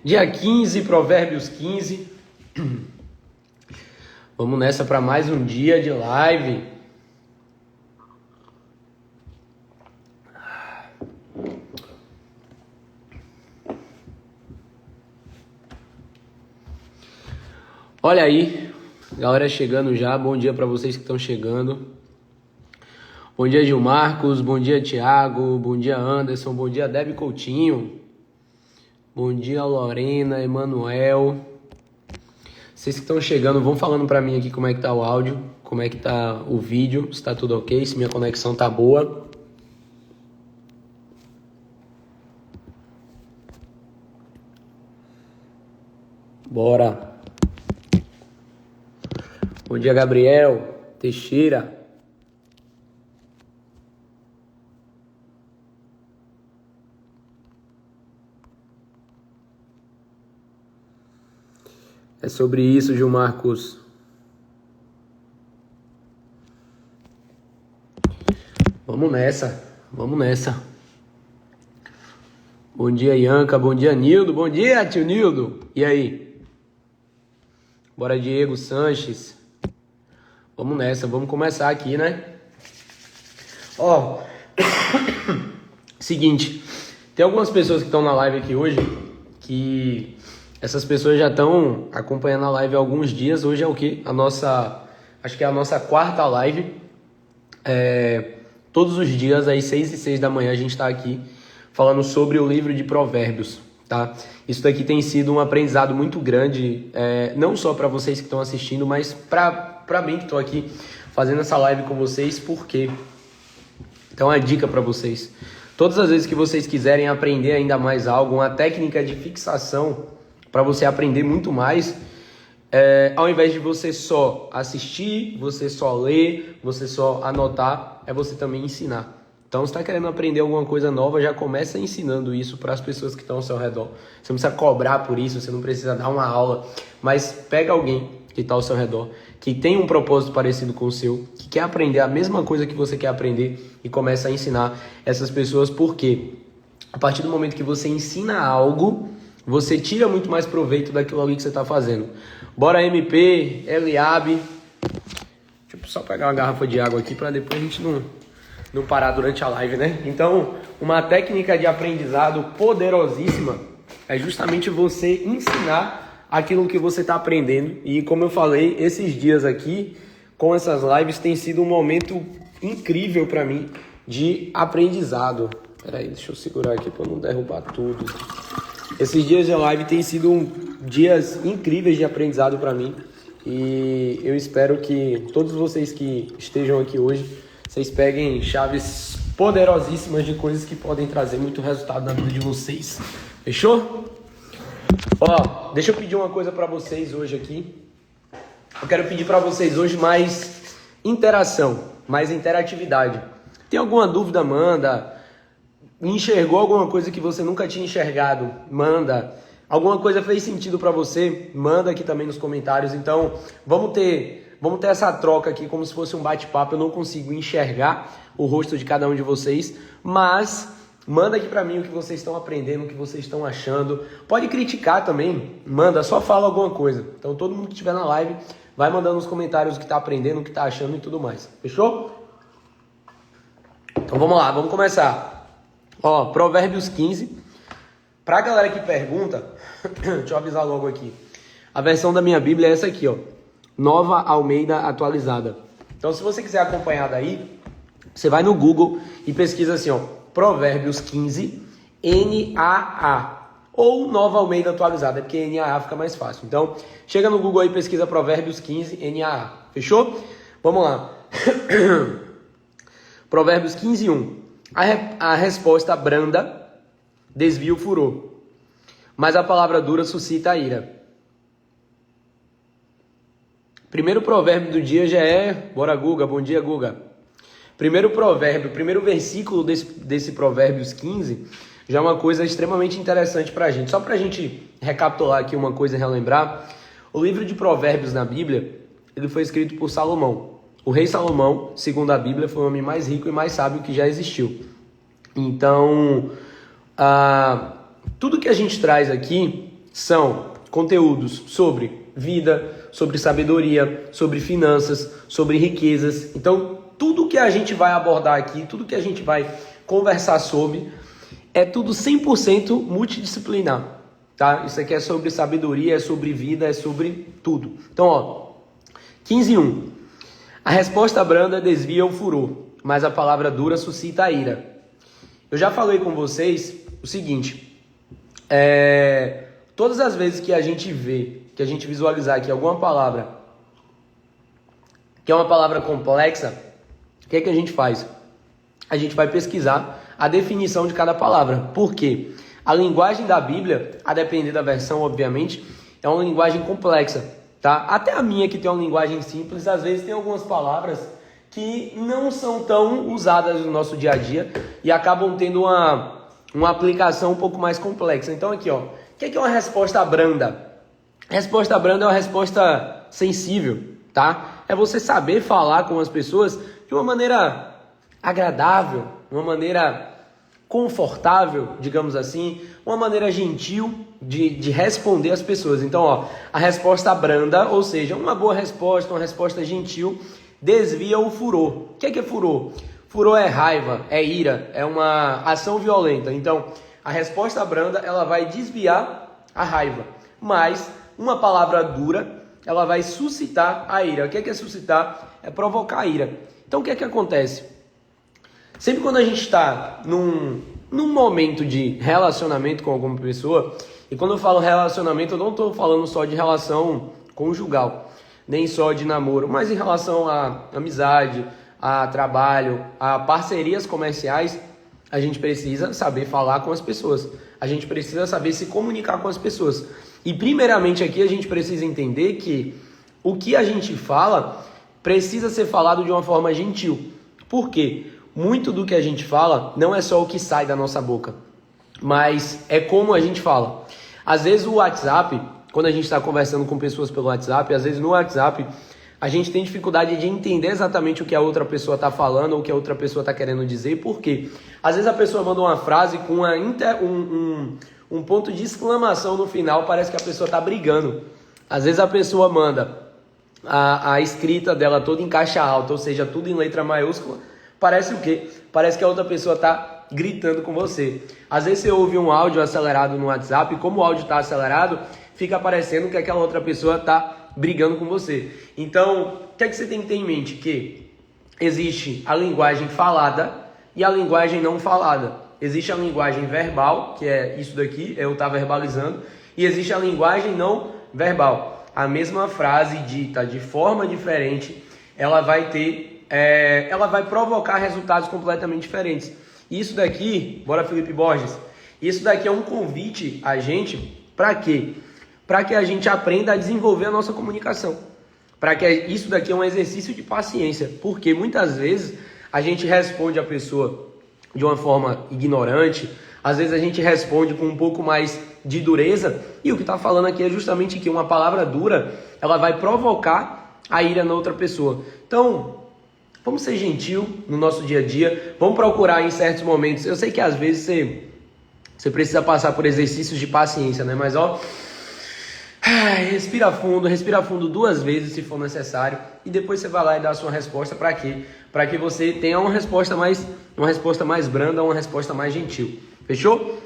Dia 15, Provérbios 15. Vamos nessa para mais um dia de live. Olha aí, galera chegando já. Bom dia para vocês que estão chegando. Bom dia, Gilmarcos. Bom dia, Thiago. Bom dia, Anderson. Bom dia, Debbie Coutinho. Bom dia, Lorena, Emanuel. Vocês que estão chegando, vão falando para mim aqui como é que tá o áudio, como é que tá o vídeo, se tá tudo ok, se minha conexão tá boa. Bora. Bom dia, Gabriel Teixeira. É sobre isso, Gilmarcos. Vamos nessa, vamos nessa. Bom dia, Ianca. Bom dia, Nildo. Bom dia, tio Nildo. E aí? Bora, Diego Sanches. Vamos nessa, vamos começar aqui, né? Ó, seguinte, tem algumas pessoas que estão na live aqui hoje, que essas pessoas já estão acompanhando a live há alguns dias. Hoje é o quê? Acho que é a nossa quarta live. Todos os dias, às 6h06 da manhã, a gente está aqui falando sobre o livro de Provérbios, tá? Isso daqui tem sido um aprendizado muito grande, não só para vocês que estão assistindo, mas para mim que estou aqui fazendo essa live com vocês, porque então a dica para vocês: todas as vezes que vocês quiserem aprender ainda mais algo, uma técnica de fixação para você aprender muito mais, ao invés de você só assistir, você só ler, você só anotar, é você também ensinar. Então, se está querendo aprender alguma coisa nova, já começa ensinando isso para as pessoas que estão ao seu redor. Você não precisa cobrar por isso, você não precisa dar uma aula, mas pega alguém que está ao seu redor, que tem um propósito parecido com o seu, que quer aprender a mesma coisa que você quer aprender e começa a ensinar essas pessoas, porque a partir do momento que você ensina algo, você tira muito mais proveito daquilo ali que você está fazendo. Bora, MP, Eliabe. Deixa eu só pegar uma garrafa de água aqui para depois a gente não parar durante a live, né? Então, uma técnica de aprendizado poderosíssima é justamente você ensinar aquilo que você está aprendendo. E como eu falei, esses dias aqui, com essas lives, tem sido um momento incrível para mim de aprendizado. Peraí, deixa eu segurar aqui para não derrubar tudo. Esses dias de live têm sido dias incríveis de aprendizado para mim. E eu espero que todos vocês que estejam aqui hoje, vocês peguem chaves poderosíssimas de coisas que podem trazer muito resultado na vida de vocês. Fechou? Ó, deixa eu pedir uma coisa para vocês hoje aqui. Eu quero pedir para vocês hoje mais interação, mais interatividade. Tem alguma dúvida? Manda. Enxergou alguma coisa que você nunca tinha enxergado? Manda. Alguma coisa fez sentido para você? Manda aqui também nos comentários. Então, vamos ter essa troca aqui como se fosse um bate-papo. Eu não consigo enxergar o rosto de cada um de vocês, mas manda aqui para mim o que vocês estão aprendendo, o que vocês estão achando. Pode criticar também, manda, só fala alguma coisa. Então, todo mundo que estiver na live, vai mandando nos comentários o que está aprendendo, o que está achando e tudo mais. Fechou? Então, vamos lá, vamos começar. Ó, Provérbios 15. Pra galera que pergunta, deixa eu avisar logo aqui. A versão da minha Bíblia é essa aqui, ó. Nova Almeida Atualizada. Então, se você quiser acompanhar daí, você vai no Google e pesquisa assim, ó, Provérbios 15, NAA. Ou Nova Almeida Atualizada, porque NAA fica mais fácil. Então, chega no Google aí e pesquisa Provérbios 15, NAA. Fechou? Vamos lá. Provérbios 15, 1. A resposta branda desvia o furor, mas a palavra dura suscita a ira. Primeiro provérbio do dia já é... Bora, Guga. Bom dia, Guga. Primeiro provérbio, primeiro versículo desse Provérbios 15, já é uma coisa extremamente interessante para a gente. Só para a gente recapitular aqui uma coisa e relembrar, o livro de Provérbios na Bíblia, ele foi escrito por Salomão. O rei Salomão, segundo a Bíblia, foi o homem mais rico e mais sábio que já existiu. Então, tudo que a gente traz aqui são conteúdos sobre vida, sobre sabedoria, sobre finanças, sobre riquezas. Então, tudo que a gente vai abordar aqui, tudo que a gente vai conversar sobre, é tudo 100% multidisciplinar, tá? Isso aqui é sobre sabedoria, é sobre vida, é sobre tudo. Então, ó, 15:1. A resposta branda desvia o furor, mas a palavra dura suscita a ira. Eu já falei com vocês o seguinte, todas as vezes que a gente vê, que a gente visualizar aqui alguma palavra, que é uma palavra complexa, o que é que a gente faz? A gente vai pesquisar a definição de cada palavra. Por quê? A linguagem da Bíblia, a depender da versão, obviamente, é uma linguagem complexa, tá? Até a minha, que tem uma linguagem simples, às vezes tem algumas palavras que não são tão usadas no nosso dia a dia e acabam tendo uma aplicação um pouco mais complexa. Então aqui, ó, o que é uma resposta branda? A resposta branda é uma resposta sensível, tá? É você saber falar com as pessoas de uma maneira agradável, uma maneira confortável, digamos assim, uma maneira gentil de responder às pessoas. Então, ó, a resposta branda, ou seja, uma boa resposta, uma resposta gentil, desvia o furor. O que é furor? Furor é raiva, é ira, é uma ação violenta. Então, a resposta branda, ela vai desviar a raiva. Mas, uma palavra dura, ela vai suscitar a ira. O que é suscitar? É provocar a ira. Então, o que acontece? Sempre quando a gente está num momento de relacionamento com alguma pessoa, e quando eu falo relacionamento, eu não estou falando só de relação conjugal, nem só de namoro, mas em relação a amizade, a trabalho, a parcerias comerciais, a gente precisa saber falar com as pessoas. A gente precisa saber se comunicar com as pessoas. E primeiramente aqui a gente precisa entender que o que a gente fala precisa ser falado de uma forma gentil. Por quê? Muito do que a gente fala não é só o que sai da nossa boca, mas é como a gente fala. Às vezes o WhatsApp, quando a gente está conversando com pessoas pelo WhatsApp, às vezes no WhatsApp a gente tem dificuldade de entender exatamente o que a outra pessoa está falando ou o que a outra pessoa está querendo dizer. Por quê? Às vezes a pessoa manda uma frase com um ponto de exclamação no final, parece que a pessoa está brigando. Às vezes a pessoa manda a escrita dela toda em caixa alta, ou seja, tudo em letra maiúscula. Parece o quê? Parece que a outra pessoa está gritando com você. Às vezes você ouve um áudio acelerado no WhatsApp, e como o áudio está acelerado, fica parecendo que aquela outra pessoa está brigando com você. Então, o que é que você tem que ter em mente? Que existe a linguagem falada e a linguagem não falada. Existe a linguagem verbal, que é isso daqui, eu estar verbalizando, e existe a linguagem não verbal. A mesma frase dita de forma diferente, ela vai provocar resultados completamente diferentes. Isso daqui, bora Felipe Borges, isso daqui é um convite a gente, para quê? Para que a gente aprenda a desenvolver a nossa comunicação. Para que isso daqui é um exercício de paciência, porque muitas vezes a gente responde a pessoa de uma forma ignorante, às vezes a gente responde com um pouco mais de dureza, e o que está falando aqui é justamente que uma palavra dura, ela vai provocar a ira na outra pessoa. Então, vamos ser gentil no nosso dia a dia, vamos procurar em certos momentos. Eu sei que às vezes você precisa passar por exercícios de paciência, né? Mas ó, respira fundo 2 vezes se for necessário, e depois você vai lá e dá a sua resposta. Para quê? Para que você tenha uma resposta mais branda, uma resposta mais gentil. Fechou?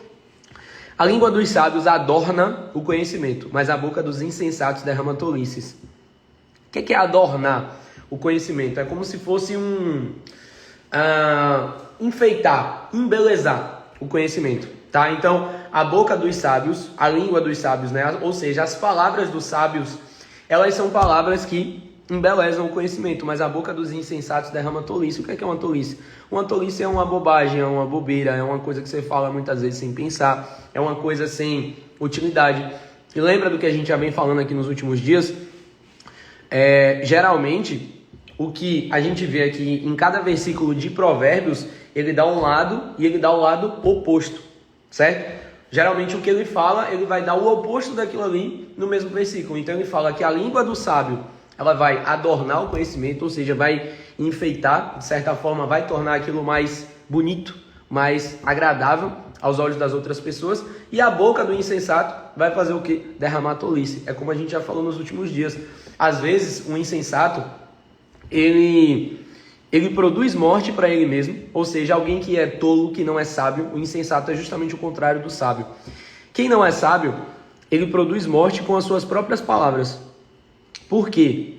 A língua dos sábios adorna o conhecimento, mas a boca dos insensatos derrama tolices. O que é adornar o conhecimento? É como se fosse enfeitar, embelezar o conhecimento, tá? Então, a boca dos sábios, a língua dos sábios, né? Ou seja, as palavras dos sábios, elas são palavras que embelezam o conhecimento, mas a boca dos insensatos derrama tolice. O que é uma tolice? Uma tolice é uma bobagem, é uma bobeira, é uma coisa que você fala muitas vezes sem pensar, é uma coisa sem utilidade. E lembra do que a gente já vem falando aqui nos últimos dias? Geralmente, o que a gente vê aqui em cada versículo de Provérbios, ele dá um lado e ele dá o lado oposto, certo? Geralmente o que ele fala, ele vai dar o oposto daquilo ali no mesmo versículo. Então ele fala que a língua do sábio, ela vai adornar o conhecimento, ou seja, vai enfeitar, de certa forma vai tornar aquilo mais bonito, mais agradável. aos olhos das outras pessoas, e a boca do insensato vai fazer o quê? Derramar tolice. É como a gente já falou nos últimos dias. Às vezes, o insensato, ele produz morte para ele mesmo, ou seja, alguém que é tolo, que não é sábio. O insensato é justamente o contrário do sábio. Quem não é sábio, ele produz morte com as suas próprias palavras. Por quê?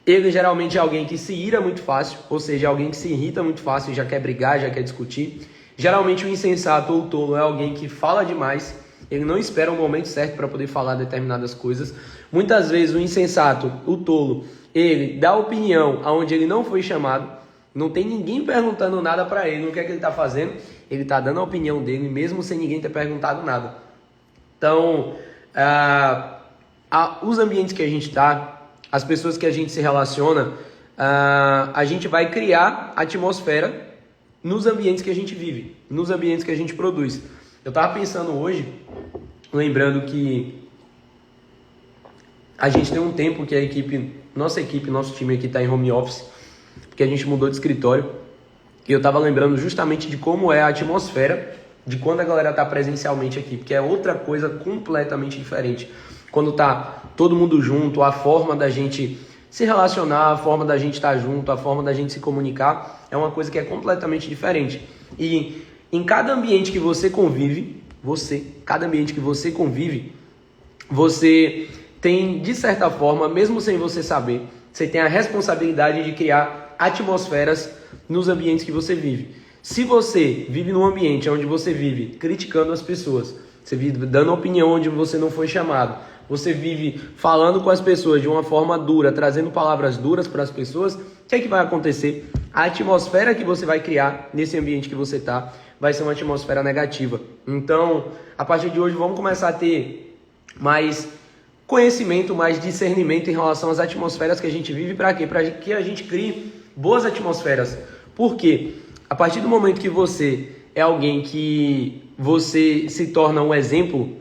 Ele geralmente é alguém que se ira muito fácil, ou seja, alguém que se irrita muito fácil, já quer brigar, já quer discutir. Geralmente o insensato ou o tolo é alguém que fala demais, ele não espera o momento certo para poder falar determinadas coisas. Muitas vezes o insensato, o tolo, ele dá opinião aonde ele não foi chamado, não tem ninguém perguntando nada para ele, o que é que ele está fazendo? Ele está dando a opinião dele, mesmo sem ninguém ter perguntado nada. Então, os ambientes que a gente está, as pessoas que a gente se relaciona, a gente vai criar atmosfera nos ambientes que a gente vive, nos ambientes que a gente produz. Eu estava pensando hoje, lembrando que a gente tem um tempo que nosso time aqui está em home office, porque a gente mudou de escritório, e eu estava lembrando justamente de como é a atmosfera de quando a galera está presencialmente aqui, porque é outra coisa completamente diferente. Quando tá todo mundo junto, a forma da gente se relacionar, a forma da gente estar junto, a forma da gente se comunicar, é uma coisa que é completamente diferente. E em cada ambiente que você convive, você tem, de certa forma, mesmo sem você saber, você tem a responsabilidade de criar atmosferas nos ambientes que você vive. Se você vive num ambiente onde você vive criticando as pessoas, você vive dando opinião onde você não foi chamado, você vive falando com as pessoas de uma forma dura, trazendo palavras duras para as pessoas, o que é que vai acontecer? A atmosfera que você vai criar nesse ambiente que você está vai ser uma atmosfera negativa. Então, a partir de hoje, vamos começar a ter mais conhecimento, mais discernimento em relação às atmosferas que a gente vive. Para quê? Para que a gente crie boas atmosferas. Por quê? A partir do momento que você é alguém que você se torna um exemplo,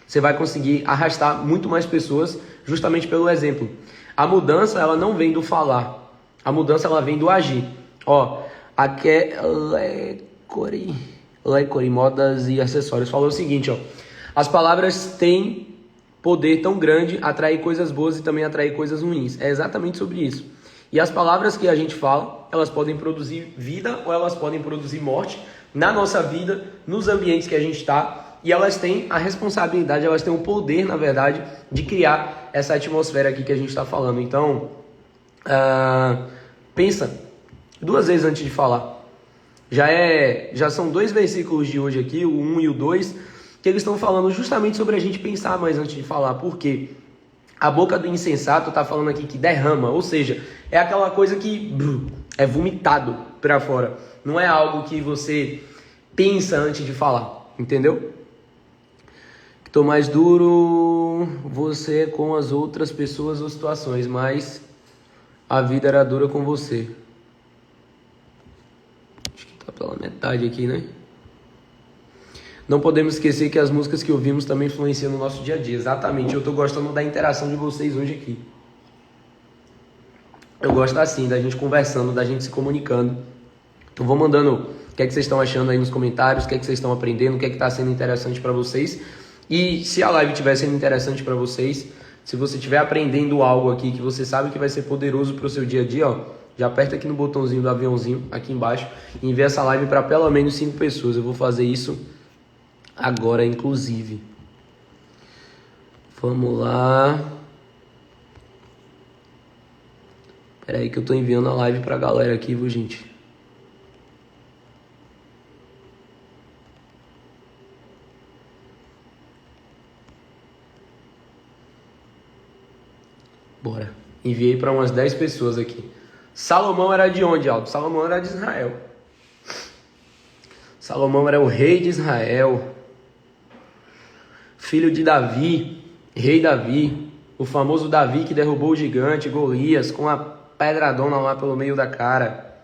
você vai conseguir arrastar muito mais pessoas justamente pelo exemplo. A mudança, ela não vem do falar. A mudança, ela vem do agir. Aqui é Lecori, modas e acessórios. Falou o seguinte, as palavras têm poder tão grande, atrair coisas boas e também atrair coisas ruins. É exatamente sobre isso. E as palavras que a gente fala, elas podem produzir vida ou elas podem produzir morte na nossa vida, nos ambientes que a gente está. E elas têm a responsabilidade, elas têm o poder, na verdade, de criar essa atmosfera aqui que a gente está falando. Então, pensa 2 vezes antes de falar. Já são 2 versículos de hoje aqui, o 1 e o 2, que eles estão falando justamente sobre a gente pensar mais antes de falar. Por quê? A boca do insensato está falando aqui que derrama, ou seja, é aquela coisa que é vomitado para fora. Não é algo que você pensa antes de falar, entendeu? Estou mais duro você com as outras pessoas ou situações, mas a vida era dura com você. Acho que tá pela metade aqui, né? Não podemos esquecer que as músicas que ouvimos também influenciam no nosso dia a dia. Exatamente, eu estou gostando da interação de vocês hoje aqui. Eu gosto assim, da gente conversando, da gente se comunicando. Então vou mandando o que é que vocês estão achando aí nos comentários, o que é que vocês estão aprendendo, o que é que está sendo interessante para vocês. E se a live estiver sendo interessante para vocês, se você estiver aprendendo algo aqui que você sabe que vai ser poderoso para o seu dia a dia, já aperta aqui no botãozinho do aviãozinho, aqui embaixo, e envia essa live para pelo menos 5 pessoas. Eu vou fazer isso agora, inclusive. Vamos lá. Espera aí que eu tô enviando a live pra galera aqui, viu, gente? Bora. Enviei para umas 10 pessoas aqui. Salomão era de onde, Aldo? Salomão era de Israel. Salomão era o rei de Israel. Filho de Davi, rei Davi. O famoso Davi que derrubou o gigante Golias com a pedradona lá pelo meio da cara.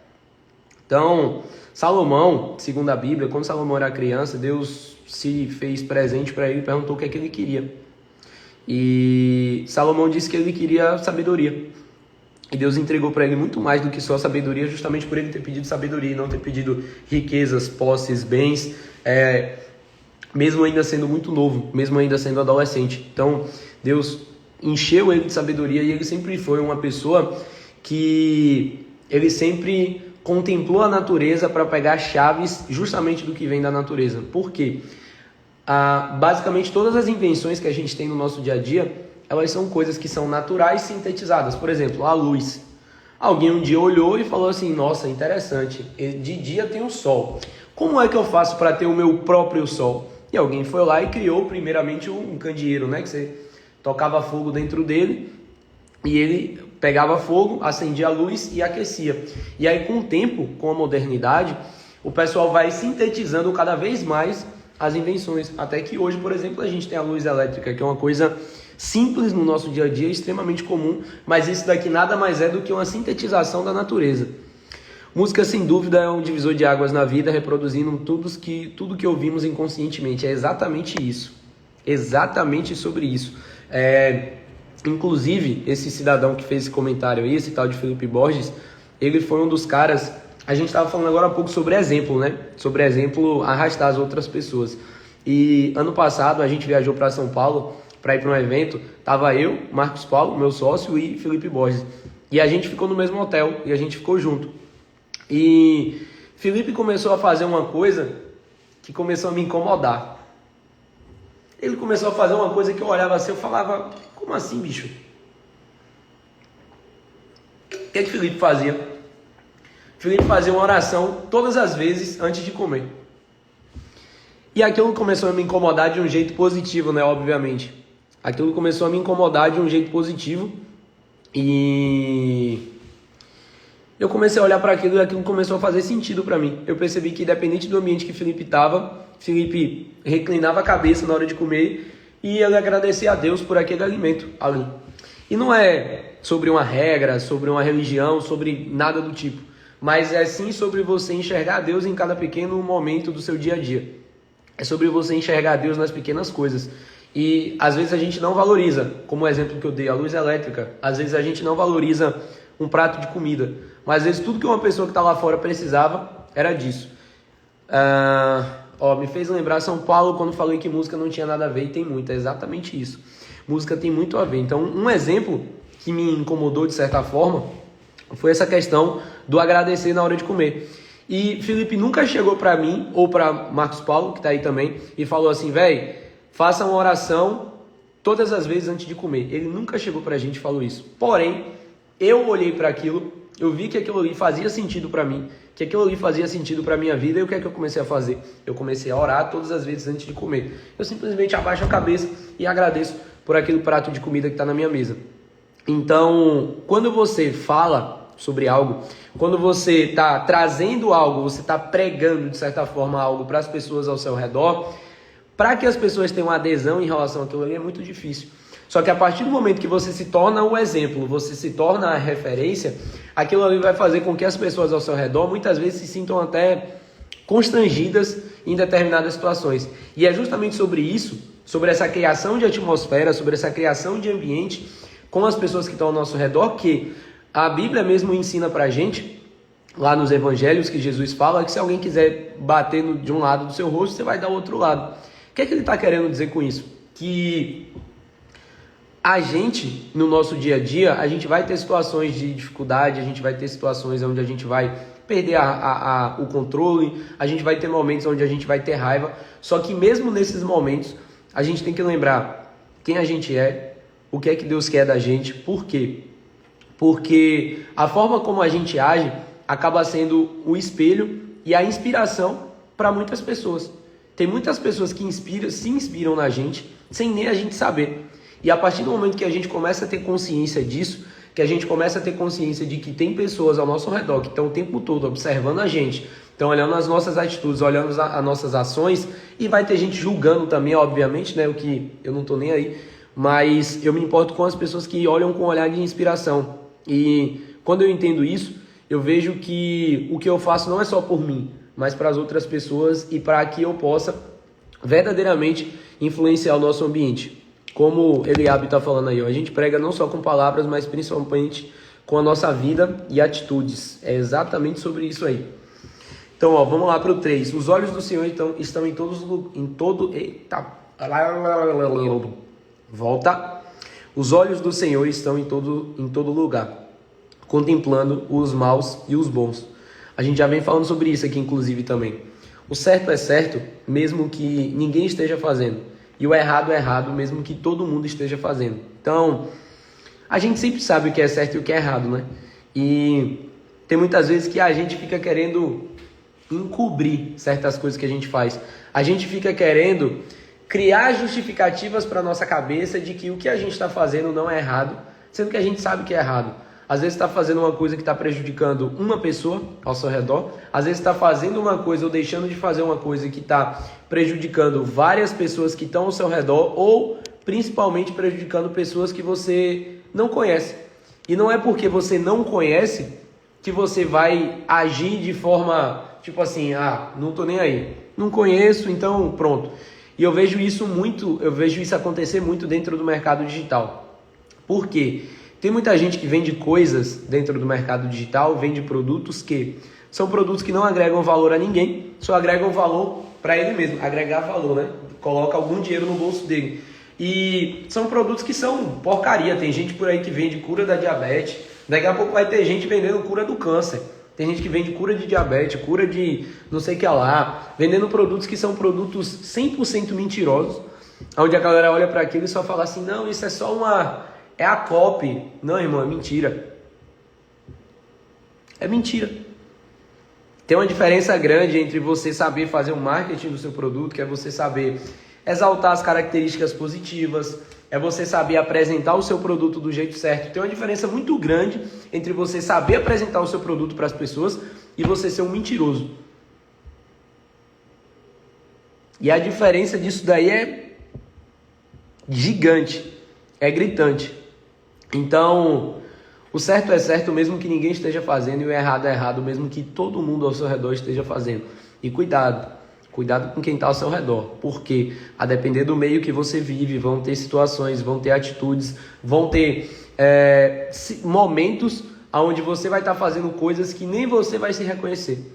Então, Salomão, segundo a Bíblia, quando Salomão era criança, Deus se fez presente para ele e perguntou o que é que ele queria. E Salomão disse que ele queria sabedoria. E Deus entregou para ele muito mais do que só sabedoria, justamente por ele ter pedido sabedoria e não ter pedido riquezas, posses, bens, mesmo ainda sendo muito novo, mesmo ainda sendo adolescente. Então, Deus encheu ele de sabedoria e ele sempre foi uma pessoa que ele sempre contemplou a natureza para pegar chaves justamente do que vem da natureza. Por quê? Basicamente, todas as invenções que a gente tem no nosso dia a dia, elas são coisas que são naturais sintetizadas. Por exemplo, a luz. Alguém um dia olhou e falou assim, nossa, interessante, de dia tem o sol. Como é que eu faço para ter o meu próprio sol? E alguém foi lá e criou primeiramente um candeeiro, né? Que você tocava fogo dentro dele e ele pegava fogo, acendia a luz e aquecia. E aí com o tempo, com a modernidade, o pessoal vai sintetizando cada vez mais as invenções. Até que hoje, por exemplo, a gente tem a luz elétrica, que é uma coisa simples no nosso dia a dia, extremamente comum, mas isso daqui nada mais é do que uma sintetização da natureza. Música, sem dúvida, é um divisor de águas na vida, reproduzindo tudo que ouvimos inconscientemente. É exatamente isso. Exatamente sobre isso. Inclusive, esse cidadão que fez esse comentário aí, esse tal de Felipe Borges, ele foi um dos caras... A gente estava falando agora há pouco sobre exemplo, né? Sobre exemplo arrastar as outras pessoas. E ano passado a gente viajou para São Paulo para ir para um evento. Tava eu, Marcos Paulo, meu sócio, e Felipe Borges. E a gente ficou no mesmo hotel e a gente ficou junto. E Felipe começou a fazer uma coisa que começou a me incomodar. Ele começou a fazer uma coisa que eu olhava assim, eu falava, como assim, bicho? O que Felipe fazia? Felipe fazia uma oração todas as vezes antes de comer. E aquilo começou a me incomodar de um jeito positivo, né? Obviamente. Aquilo começou a me incomodar de um jeito positivo. E eu comecei a olhar para aquilo e aquilo começou a fazer sentido para mim. Eu percebi que, independente do ambiente que Felipe estava, Felipe reclinava a cabeça na hora de comer e ele agradecia a Deus por aquele alimento ali. E não é sobre uma regra, sobre uma religião, sobre nada do tipo. Mas é sim sobre você enxergar Deus em cada pequeno momento do seu dia a dia. É sobre você enxergar Deus nas pequenas coisas. E às vezes a gente não valoriza, como o exemplo que eu dei, a luz elétrica. Às vezes a gente não valoriza um prato de comida. Mas às vezes tudo que uma pessoa que está lá fora precisava era disso. Me fez lembrar São Paulo quando falei que música não tinha nada a ver, e tem muito. É exatamente isso. Música tem muito a ver. Então, um exemplo que me incomodou de certa forma foi essa questão do agradecer na hora de comer. E Felipe nunca chegou para mim, ou para Marcos Paulo, que está aí também, e falou assim, velho, faça uma oração todas as vezes antes de comer. Ele nunca chegou para a gente e falou isso. Porém, eu olhei para aquilo, eu vi que aquilo ali fazia sentido para mim, que aquilo ali fazia sentido para a minha vida, e o que é que eu comecei a fazer? Eu comecei a orar todas as vezes antes de comer. Eu simplesmente abaixo a cabeça e agradeço por aquele prato de comida que está na minha mesa. Então, quando você fala sobre algo, quando você está trazendo algo, você está pregando de certa forma algo para as pessoas ao seu redor, para que as pessoas tenham adesão em relação àquilo ali é muito difícil. Só que a partir do momento que você se torna o exemplo, você se torna a referência, aquilo ali vai fazer com que as pessoas ao seu redor muitas vezes se sintam até constrangidas em determinadas situações. E é justamente sobre isso, sobre essa criação de atmosfera, sobre essa criação de ambiente com as pessoas que estão ao nosso redor, que a Bíblia mesmo ensina pra gente, lá nos evangelhos, que Jesus fala que se alguém quiser bater de um lado do seu rosto, você vai dar o outro lado. O que é que ele está querendo dizer com isso? Que a gente, no nosso dia a dia, a gente vai ter situações de dificuldade, a gente vai ter situações onde a gente vai perder o controle, a gente vai ter momentos onde a gente vai ter raiva, só que mesmo nesses momentos, a gente tem que lembrar quem a gente é, o que é que Deus quer da gente, por quê? Porque a forma como a gente age acaba sendo o espelho e a inspiração para muitas pessoas. Tem muitas pessoas que se inspiram na gente sem nem a gente saber. E a partir do momento que a gente começa a ter consciência disso, que a gente começa a ter consciência de que tem pessoas ao nosso redor que estão o tempo todo observando a gente, estão olhando as nossas atitudes, olhando as nossas ações, e vai ter gente julgando também, obviamente, né? O que eu não estou nem aí, mas eu me importo com as pessoas que olham com um olhar de inspiração. E quando eu entendo isso, eu vejo que o que eu faço não é só por mim, mas para as outras pessoas e para que eu possa verdadeiramente influenciar o nosso ambiente. Como Eliabe está falando aí, a gente prega não só com palavras, mas principalmente com a nossa vida e atitudes. É exatamente sobre isso aí. Então, ó, vamos lá para o 3. Os olhos do Senhor estão em todo... Eita. Volta. Os olhos do Senhor estão em todo lugar, contemplando os maus e os bons. A gente já vem falando sobre isso aqui, inclusive, também. O certo é certo, mesmo que ninguém esteja fazendo. E o errado é errado, mesmo que todo mundo esteja fazendo. Então, a gente sempre sabe o que é certo e o que é errado, né? E tem muitas vezes que a gente fica querendo encobrir certas coisas que a gente faz. A gente fica querendo criar justificativas para nossa cabeça de que o que a gente está fazendo não é errado, sendo que a gente sabe que é errado. Às vezes está fazendo uma coisa que está prejudicando uma pessoa ao seu redor. Às vezes está fazendo uma coisa ou deixando de fazer uma coisa que está prejudicando várias pessoas que estão ao seu redor, ou principalmente prejudicando pessoas que você não conhece. E não é porque você não conhece que você vai agir de forma tipo assim, não tô nem aí. Não conheço, então pronto. E eu vejo isso acontecer muito dentro do mercado digital. Por quê? Tem muita gente que vende coisas dentro do mercado digital, vende produtos que são produtos que não agregam valor a ninguém, só agregam valor para ele mesmo, agregar valor, né? Coloca algum dinheiro no bolso dele. E são produtos que são porcaria. Tem gente por aí que vende cura da diabetes, daqui a pouco vai ter gente vendendo cura do câncer. Tem gente que vende cura de diabetes, cura de não sei o que lá, vendendo produtos que são produtos 100% mentirosos, onde a galera olha para aquilo e só fala assim, não, isso é só é a copy. Não, irmão, é mentira. É mentira. Tem uma diferença grande entre você saber fazer o marketing do seu produto, que é você saber exaltar as características positivas, é você saber apresentar o seu produto do jeito certo. Tem uma diferença muito grande entre você saber apresentar o seu produto para as pessoas e você ser um mentiroso. E a diferença disso daí é gigante, é gritante. Então, o certo é certo mesmo que ninguém esteja fazendo, e o errado é errado mesmo que todo mundo ao seu redor esteja fazendo. E cuidado com quem está ao seu redor, porque a depender do meio que você vive, vão ter situações, vão ter atitudes, vão ter momentos onde você vai estar fazendo coisas que nem você vai se reconhecer.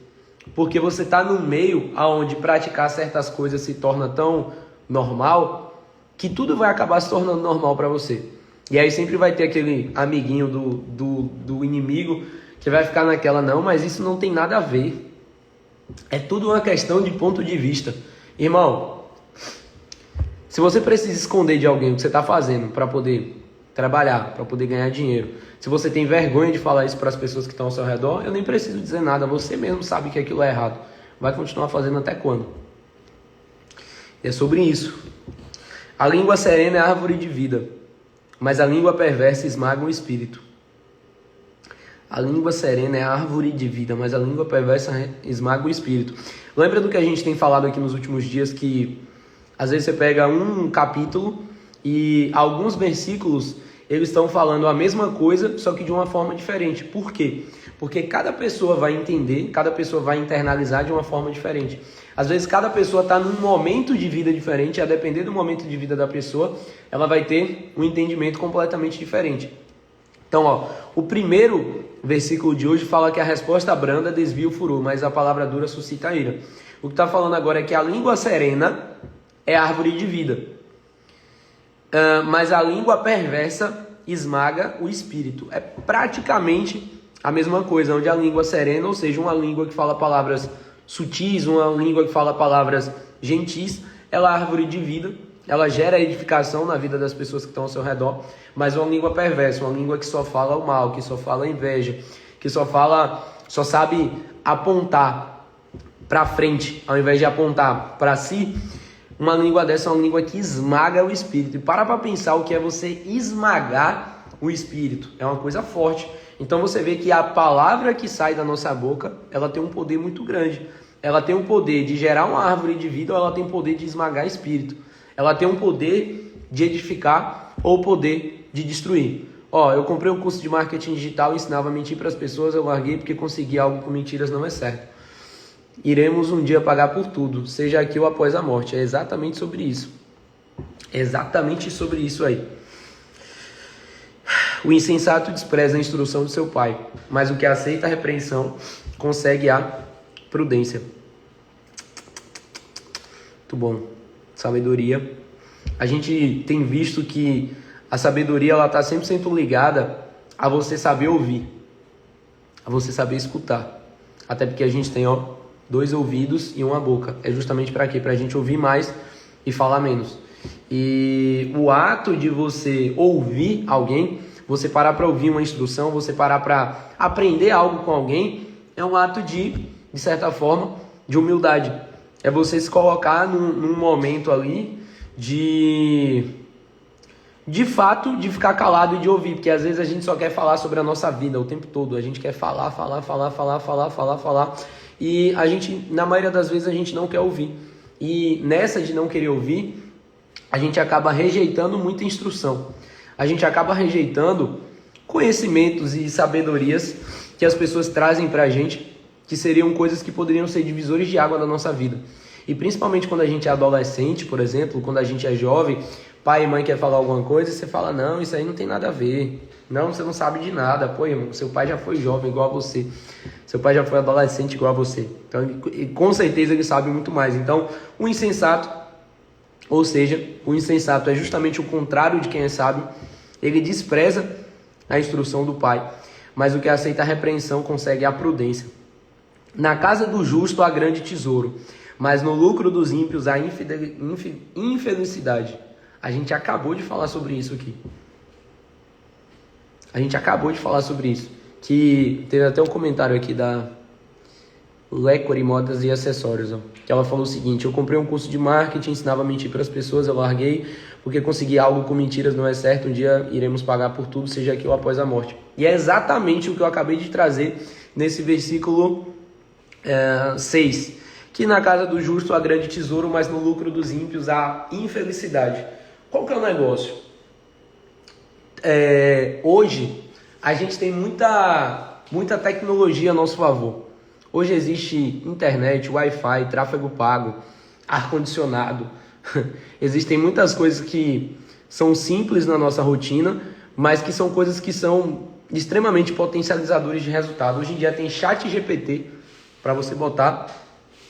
Porque você está num meio onde praticar certas coisas se torna tão normal que tudo vai acabar se tornando normal para você. E aí sempre vai ter aquele amiguinho do inimigo que vai ficar naquela, não, mas isso não tem nada a ver. É tudo uma questão de ponto de vista. Irmão, se você precisa esconder de alguém o que você está fazendo para poder trabalhar, para poder ganhar dinheiro, se você tem vergonha de falar isso para as pessoas que estão ao seu redor, eu nem preciso dizer nada, você mesmo sabe que aquilo é errado. Vai continuar fazendo até quando? E é sobre isso. A língua serena é a árvore de vida, mas a língua perversa esmaga o espírito. A língua serena é a árvore de vida, mas a língua perversa esmaga o espírito. Lembra do que a gente tem falado aqui nos últimos dias, que às vezes você pega um capítulo e alguns versículos, eles estão falando a mesma coisa, só que de uma forma diferente. Por quê? Porque cada pessoa vai entender, cada pessoa vai internalizar de uma forma diferente. Às vezes cada pessoa está num momento de vida diferente, e a depender do momento de vida da pessoa, ela vai ter um entendimento completamente diferente. Então, o primeiro versículo de hoje fala que a resposta branda desvia o furor, mas a palavra dura suscita a ira. O que está falando agora é que a língua serena é árvore de vida, mas a língua perversa esmaga o espírito. É praticamente a mesma coisa, onde a língua serena, ou seja, uma língua que fala palavras sutis, uma língua que fala palavras gentis, ela é árvore de vida. Ela gera edificação na vida das pessoas que estão ao seu redor, mas uma língua perversa, uma língua que só fala o mal, que só fala inveja, que só sabe apontar para frente, ao invés de apontar para si. Uma língua dessa é uma língua que esmaga o espírito. E para pensar o que é você esmagar o espírito. É uma coisa forte. Então você vê que a palavra que sai da nossa boca, ela tem um poder muito grande. Ela tem o poder de gerar uma árvore de vida, ou ela tem o poder de esmagar espírito. Ela tem um poder de edificar ou o poder de destruir. Eu comprei um curso de marketing digital e ensinava a mentir para as pessoas, eu larguei porque conseguir algo com mentiras não é certo. Iremos um dia pagar por tudo, seja aqui ou após a morte. É exatamente sobre isso. É exatamente sobre isso aí. O insensato despreza a instrução do seu pai, mas o que aceita a repreensão consegue a prudência. Muito bom. Sabedoria. A gente tem visto que a sabedoria ela está 100% ligada a você saber ouvir, a você saber escutar. Até porque a gente tem 2 ouvidos e uma boca. É justamente para quê? Para a gente ouvir mais e falar menos. E o ato de você ouvir alguém, você parar para ouvir uma instrução, você parar para aprender algo com alguém, é um ato de certa forma, de humildade. É você se colocar num momento ali de fato, de ficar calado e de ouvir, porque às vezes a gente só quer falar sobre a nossa vida o tempo todo, a gente quer falar, e a gente, na maioria das vezes, a gente não quer ouvir. E nessa de não querer ouvir, a gente acaba rejeitando muita instrução, a gente acaba rejeitando conhecimentos e sabedorias que as pessoas trazem pra gente, que seriam coisas que poderiam ser divisores de água na nossa vida. E principalmente quando a gente é adolescente, por exemplo, quando a gente é jovem, pai e mãe quer falar alguma coisa, você fala, não, isso aí não tem nada a ver. Não, você não sabe de nada. Pô, irmão, seu pai já foi jovem igual a você. Seu pai já foi adolescente igual a você. Então, com certeza ele sabe muito mais. Então, o insensato, ou seja, o insensato é justamente o contrário de quem é sábio. Ele despreza a instrução do pai, mas o que aceita a repreensão consegue a prudência. Na casa do justo há grande tesouro, mas no lucro dos ímpios há infelicidade. A gente acabou de falar sobre isso aqui. Que teve até um comentário aqui da Lecore Modas e Acessórios, que ela falou o seguinte: eu comprei um curso de marketing, ensinava a mentir para as pessoas, eu larguei porque consegui algo com mentiras, não é certo, um dia iremos pagar por tudo, seja aqui ou após a morte. E é exatamente o que eu acabei de trazer nesse versículo 6, que na casa do justo há grande tesouro, mas no lucro dos ímpios há infelicidade. Qual que é o negócio? Hoje a gente tem muita tecnologia a nosso favor. Hoje existe internet, Wi-Fi, tráfego pago, ar-condicionado. Existem muitas coisas que são simples na nossa rotina, mas que são coisas que são extremamente potencializadores de resultado. Hoje em dia tem ChatGPT para você botar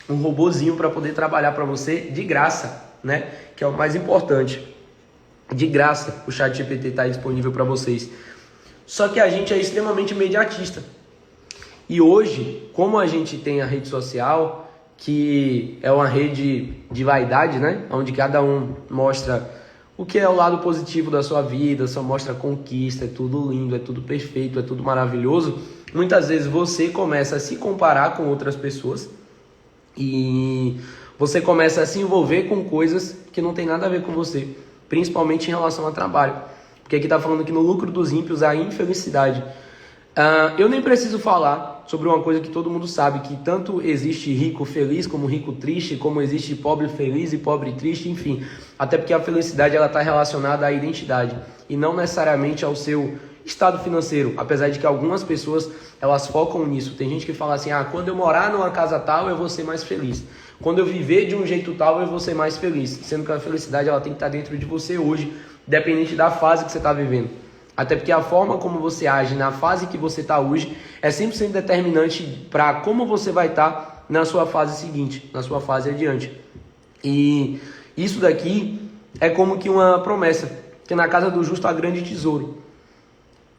um robozinho para poder trabalhar para você de graça, né? Que é o mais importante. De graça, o ChatGPT está disponível para vocês. Só que a gente é extremamente imediatista. E hoje, como a gente tem a rede social, que é uma rede de vaidade, né? Onde cada um mostra o que é o lado positivo da sua vida, só mostra conquista, é tudo lindo, é tudo perfeito, é tudo maravilhoso. Muitas vezes você começa a se comparar com outras pessoas e você começa a se envolver com coisas que não tem nada a ver com você, principalmente em relação ao trabalho. Porque aqui está falando que no lucro dos ímpios há infelicidade. Eu nem preciso falar sobre uma coisa que todo mundo sabe, que tanto existe rico feliz como rico triste, como existe pobre feliz e pobre triste, enfim. Até porque a felicidade está relacionada à identidade e não necessariamente ao seu estado financeiro, apesar de que algumas pessoas elas focam nisso. Tem gente que fala assim, quando eu morar numa casa tal eu vou ser mais feliz. Quando eu viver de um jeito tal eu vou ser mais feliz. Sendo que a felicidade ela tem que estar dentro de você hoje, dependente da fase que você está vivendo. Até porque a forma como você age na fase que você está hoje é 100% determinante para como você vai estar na sua fase seguinte, na sua fase adiante. E isso daqui é como que uma promessa, que na casa do justo há grande tesouro.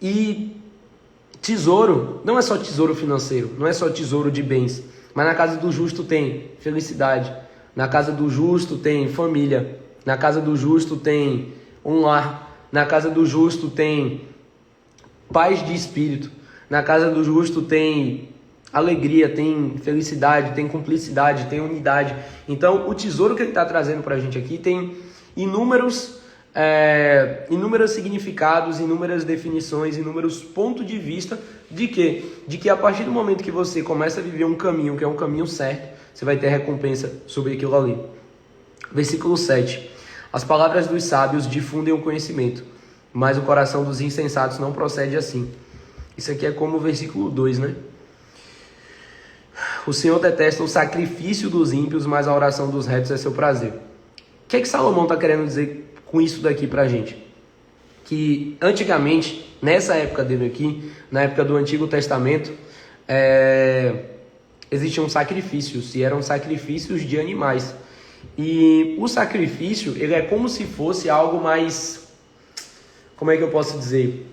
E tesouro não é só tesouro financeiro, não é só tesouro de bens, mas na casa do justo tem felicidade, na casa do justo tem família, na casa do justo tem um lar, na casa do justo tem paz de espírito, na casa do justo tem alegria, tem felicidade, tem cumplicidade, tem unidade. Então o tesouro que ele está trazendo para a gente aqui tem inúmeros significados, inúmeras definições, inúmeros pontos de vista de que a partir do momento que você começa a viver um caminho que é um caminho certo, você vai ter recompensa sobre aquilo ali. Versículo 7. As palavras dos sábios difundem o conhecimento, mas o coração dos insensatos não procede assim. Isso aqui é como o versículo 2, né? O Senhor detesta o sacrifício dos ímpios, mas a oração dos retos é seu prazer. O que é que Salomão está querendo dizer com isso daqui pra gente? que antigamente, nessa época dele aqui, na época do Antigo Testamento, existiam sacrifícios, e eram sacrifícios de animais. E o sacrifício, ele é como se fosse algo mais, como é que eu posso dizer,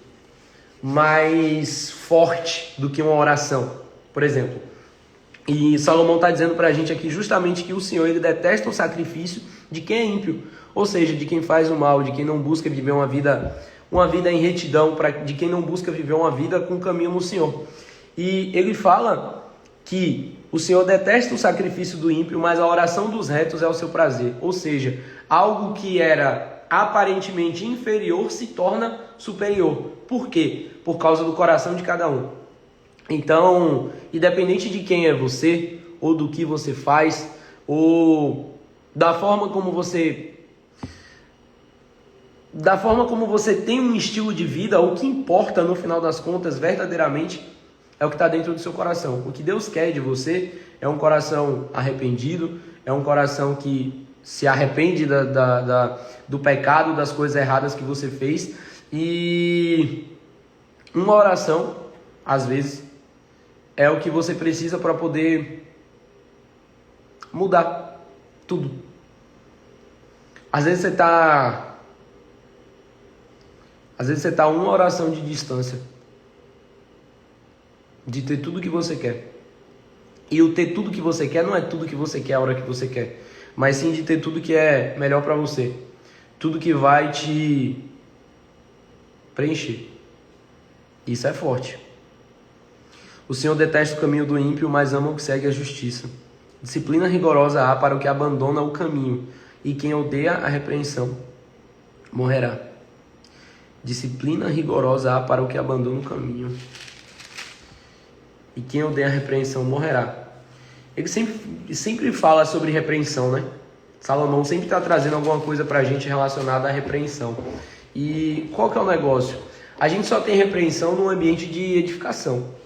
mais forte do que uma oração, por exemplo. E Salomão está dizendo para a gente aqui justamente que o Senhor, ele detesta o sacrifício de quem é ímpio, ou seja, de quem faz o mal, de quem não busca viver uma vida em retidão, de quem não busca viver uma vida com caminho no Senhor. E ele fala que o Senhor detesta o sacrifício do ímpio, mas a oração dos retos é o seu prazer. Ou seja, algo que era aparentemente inferior se torna superior. Por quê? Por causa do coração de cada um. Então, independente de quem é você, ou do que você faz, ou da forma como você tem um estilo de vida, o que importa no final das contas, verdadeiramente, é o que está dentro do seu coração. O que Deus quer de você é um coração arrependido, é um coração que se arrepende do pecado, das coisas erradas que você fez. E uma oração, às vezes, é o que você precisa para poder mudar tudo. Às vezes você está uma oração de distância de ter tudo que você quer. E o ter tudo que você quer não é tudo que você quer a hora que você quer, mas sim de ter tudo que é melhor para você, tudo que vai te preencher. Isso é forte. O Senhor detesta o caminho do ímpio, mas ama o que segue a justiça. Disciplina rigorosa há para o que abandona o caminho, e quem odeia a repreensão morrerá. Disciplina rigorosa há para o que abandona o caminho, e quem odeia a repreensão morrerá. Ele sempre fala sobre repreensão, né? Salomão sempre está trazendo alguma coisa para a gente relacionada à repreensão. E qual que é o negócio? A gente só tem repreensão num ambiente de edificação.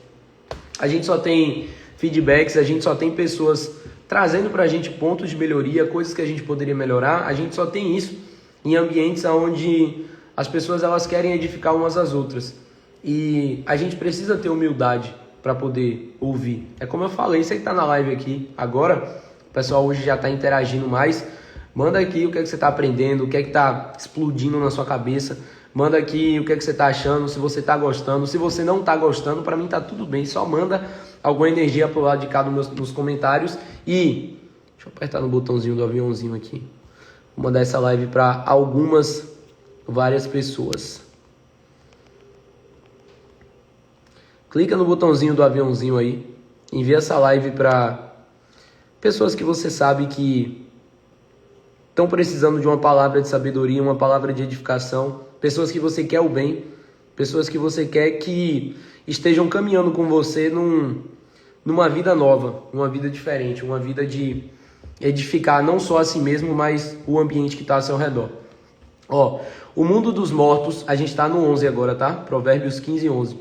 A gente só tem feedbacks, a gente só tem pessoas trazendo para a gente pontos de melhoria, coisas que a gente poderia melhorar. A gente só tem isso em ambientes onde as pessoas elas querem edificar umas às outras. E a gente precisa ter humildade para poder ouvir. É como eu falei, você que está na live aqui agora, o pessoal hoje já está interagindo mais. Manda aqui o que é que você está aprendendo, o que é que está explodindo na sua cabeça. Manda aqui o que é que você está achando, se você está gostando. Se você não está gostando, para mim está tudo bem. Só manda alguma energia pro lado de cá nos comentários. E deixa eu apertar no botãozinho do aviãozinho aqui. Vou mandar essa live para várias pessoas. Clica no botãozinho do aviãozinho aí. Envia essa live para pessoas que você sabe que estão precisando de uma palavra de sabedoria, uma palavra de edificação. Pessoas que você quer o bem. Pessoas que você quer que estejam caminhando com você numa vida nova, uma vida diferente, uma vida de edificar não só a si mesmo, mas o ambiente que está ao seu redor. Ó, o mundo dos mortos, a gente está no 11 agora, tá? Provérbios 15, 11.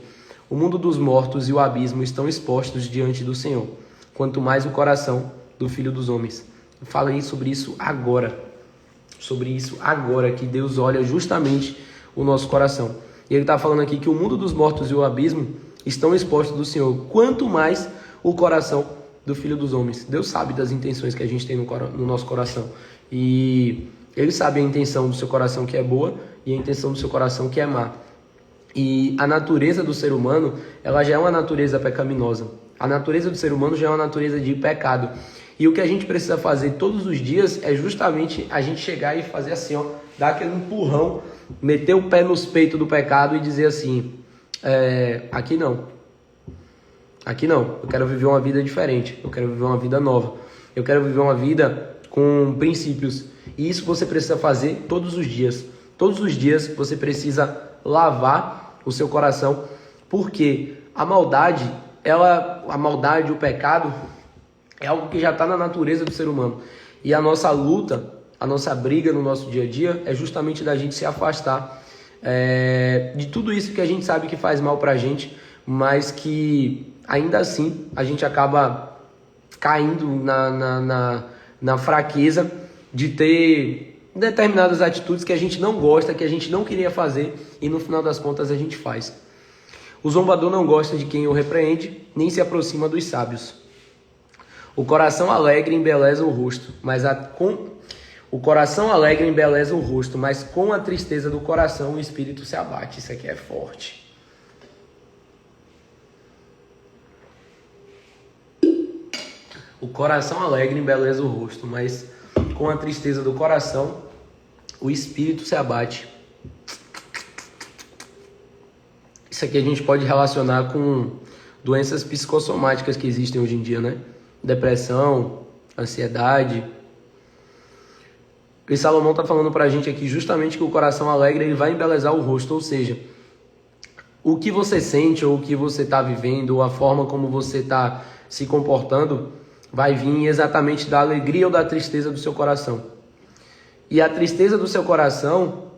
O mundo dos mortos e o abismo estão expostos diante do Senhor, quanto mais o coração do Filho dos Homens. Eu falei sobre isso agora, que Deus olha justamente o nosso coração. E ele está falando aqui que o mundo dos mortos e o abismo estão expostos do Senhor, quanto mais o coração do Filho dos Homens. Deus sabe das intenções que a gente tem no nosso coração. E Ele sabe a intenção do seu coração que é boa e a intenção do seu coração que é má. E a natureza do ser humano, ela já é uma natureza pecaminosa. A natureza do ser humano já é uma natureza de pecado. E o que a gente precisa fazer todos os dias é justamente a gente chegar e fazer assim, ó, dar aquele empurrão, meter o pé nos peitos do pecado e dizer assim, aqui não, eu quero viver uma vida diferente, eu quero viver uma vida nova, eu quero viver uma vida com princípios. E isso você precisa fazer todos os dias. Todos os dias você precisa lavar o seu coração, porque a maldade, o pecado, é algo que já está na natureza do ser humano. E a nossa luta, a nossa briga no nosso dia a dia é justamente da gente se afastar de tudo isso que a gente sabe que faz mal pra gente, mas que ainda assim a gente acaba caindo na fraqueza de ter determinadas atitudes que a gente não gosta, que a gente não queria fazer e no final das contas a gente faz. O zombador não gosta de quem o repreende, nem se aproxima dos sábios. O coração alegre embeleza o rosto, mas com a tristeza do coração o espírito se abate. Isso aqui é forte. O coração alegre embeleza o rosto, mas com a tristeza do coração o espírito se abate. Isso aqui a gente pode relacionar com doenças psicossomáticas que existem hoje em dia, né? Depressão, ansiedade. E Salomão está falando para a gente aqui justamente que o coração alegre ele vai embelezar o rosto, ou seja, o que você sente ou o que você está vivendo, ou a forma como você está se comportando, vai vir exatamente da alegria ou da tristeza do seu coração. E a tristeza do seu coração,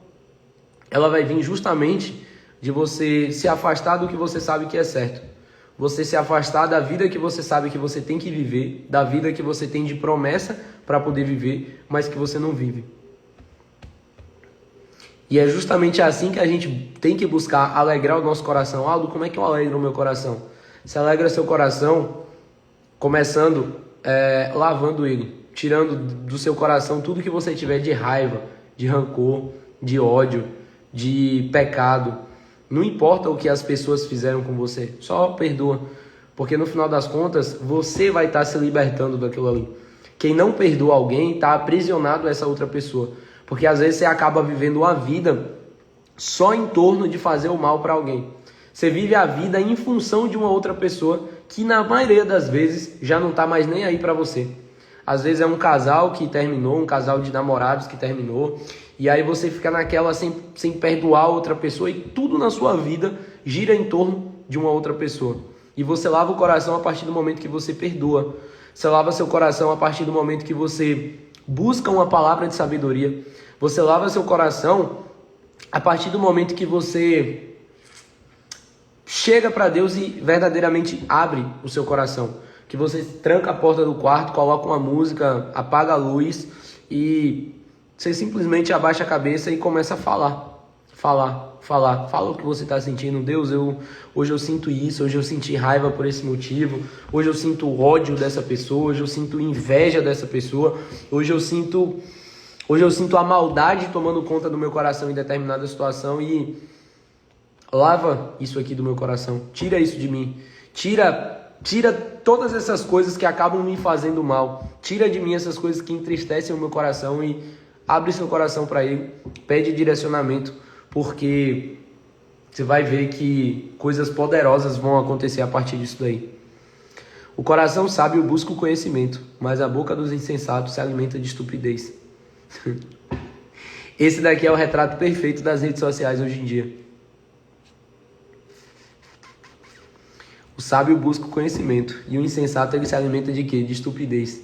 ela vai vir justamente de você se afastar do que você sabe que é certo. Você se afastar da vida que você sabe que você tem que viver, da vida que você tem de promessa para poder viver, mas que você não vive. E é justamente assim que a gente tem que buscar alegrar o nosso coração. Aldo, como é que eu alegro o meu coração? Você alegra seu coração começando lavando ele, tirando do seu coração tudo que você tiver de raiva, de rancor, de ódio, de pecado. Não importa o que as pessoas fizeram com você, só perdoa. Porque no final das contas, você vai estar se libertando daquilo ali. Quem não perdoa alguém está aprisionado a essa outra pessoa. Porque às vezes você acaba vivendo uma vida só em torno de fazer o mal para alguém. Você vive a vida em função de uma outra pessoa que na maioria das vezes já não está mais nem aí para você. Às vezes é um casal que terminou, um casal de namorados que terminou, e aí você fica naquela sem perdoar outra pessoa e tudo na sua vida gira em torno de uma outra pessoa. E você lava o coração a partir do momento que você perdoa. Você lava seu coração a partir do momento que você busca uma palavra de sabedoria. Você lava seu coração a partir do momento que você chega para Deus e verdadeiramente abre o seu coração. Que você tranca a porta do quarto, coloca uma música, apaga a luz e você simplesmente abaixa a cabeça e começa a falar. Fala o que você está sentindo. Deus, hoje eu sinto isso, hoje eu senti raiva por esse motivo, hoje eu sinto ódio dessa pessoa, hoje eu sinto inveja dessa pessoa, hoje eu sinto a maldade tomando conta do meu coração em determinada situação e lava isso aqui do meu coração, tira isso de mim, tira todas essas coisas que acabam me fazendo mal, tira de mim essas coisas que entristecem o meu coração e abre seu coração para Ele, pede direcionamento, porque você vai ver que coisas poderosas vão acontecer a partir disso daí. O coração sábio busca o conhecimento, mas a boca dos insensatos se alimenta de estupidez. Esse daqui é o retrato perfeito das redes sociais hoje em dia. O sábio busca o conhecimento e o insensato ele se alimenta de quê? De estupidez.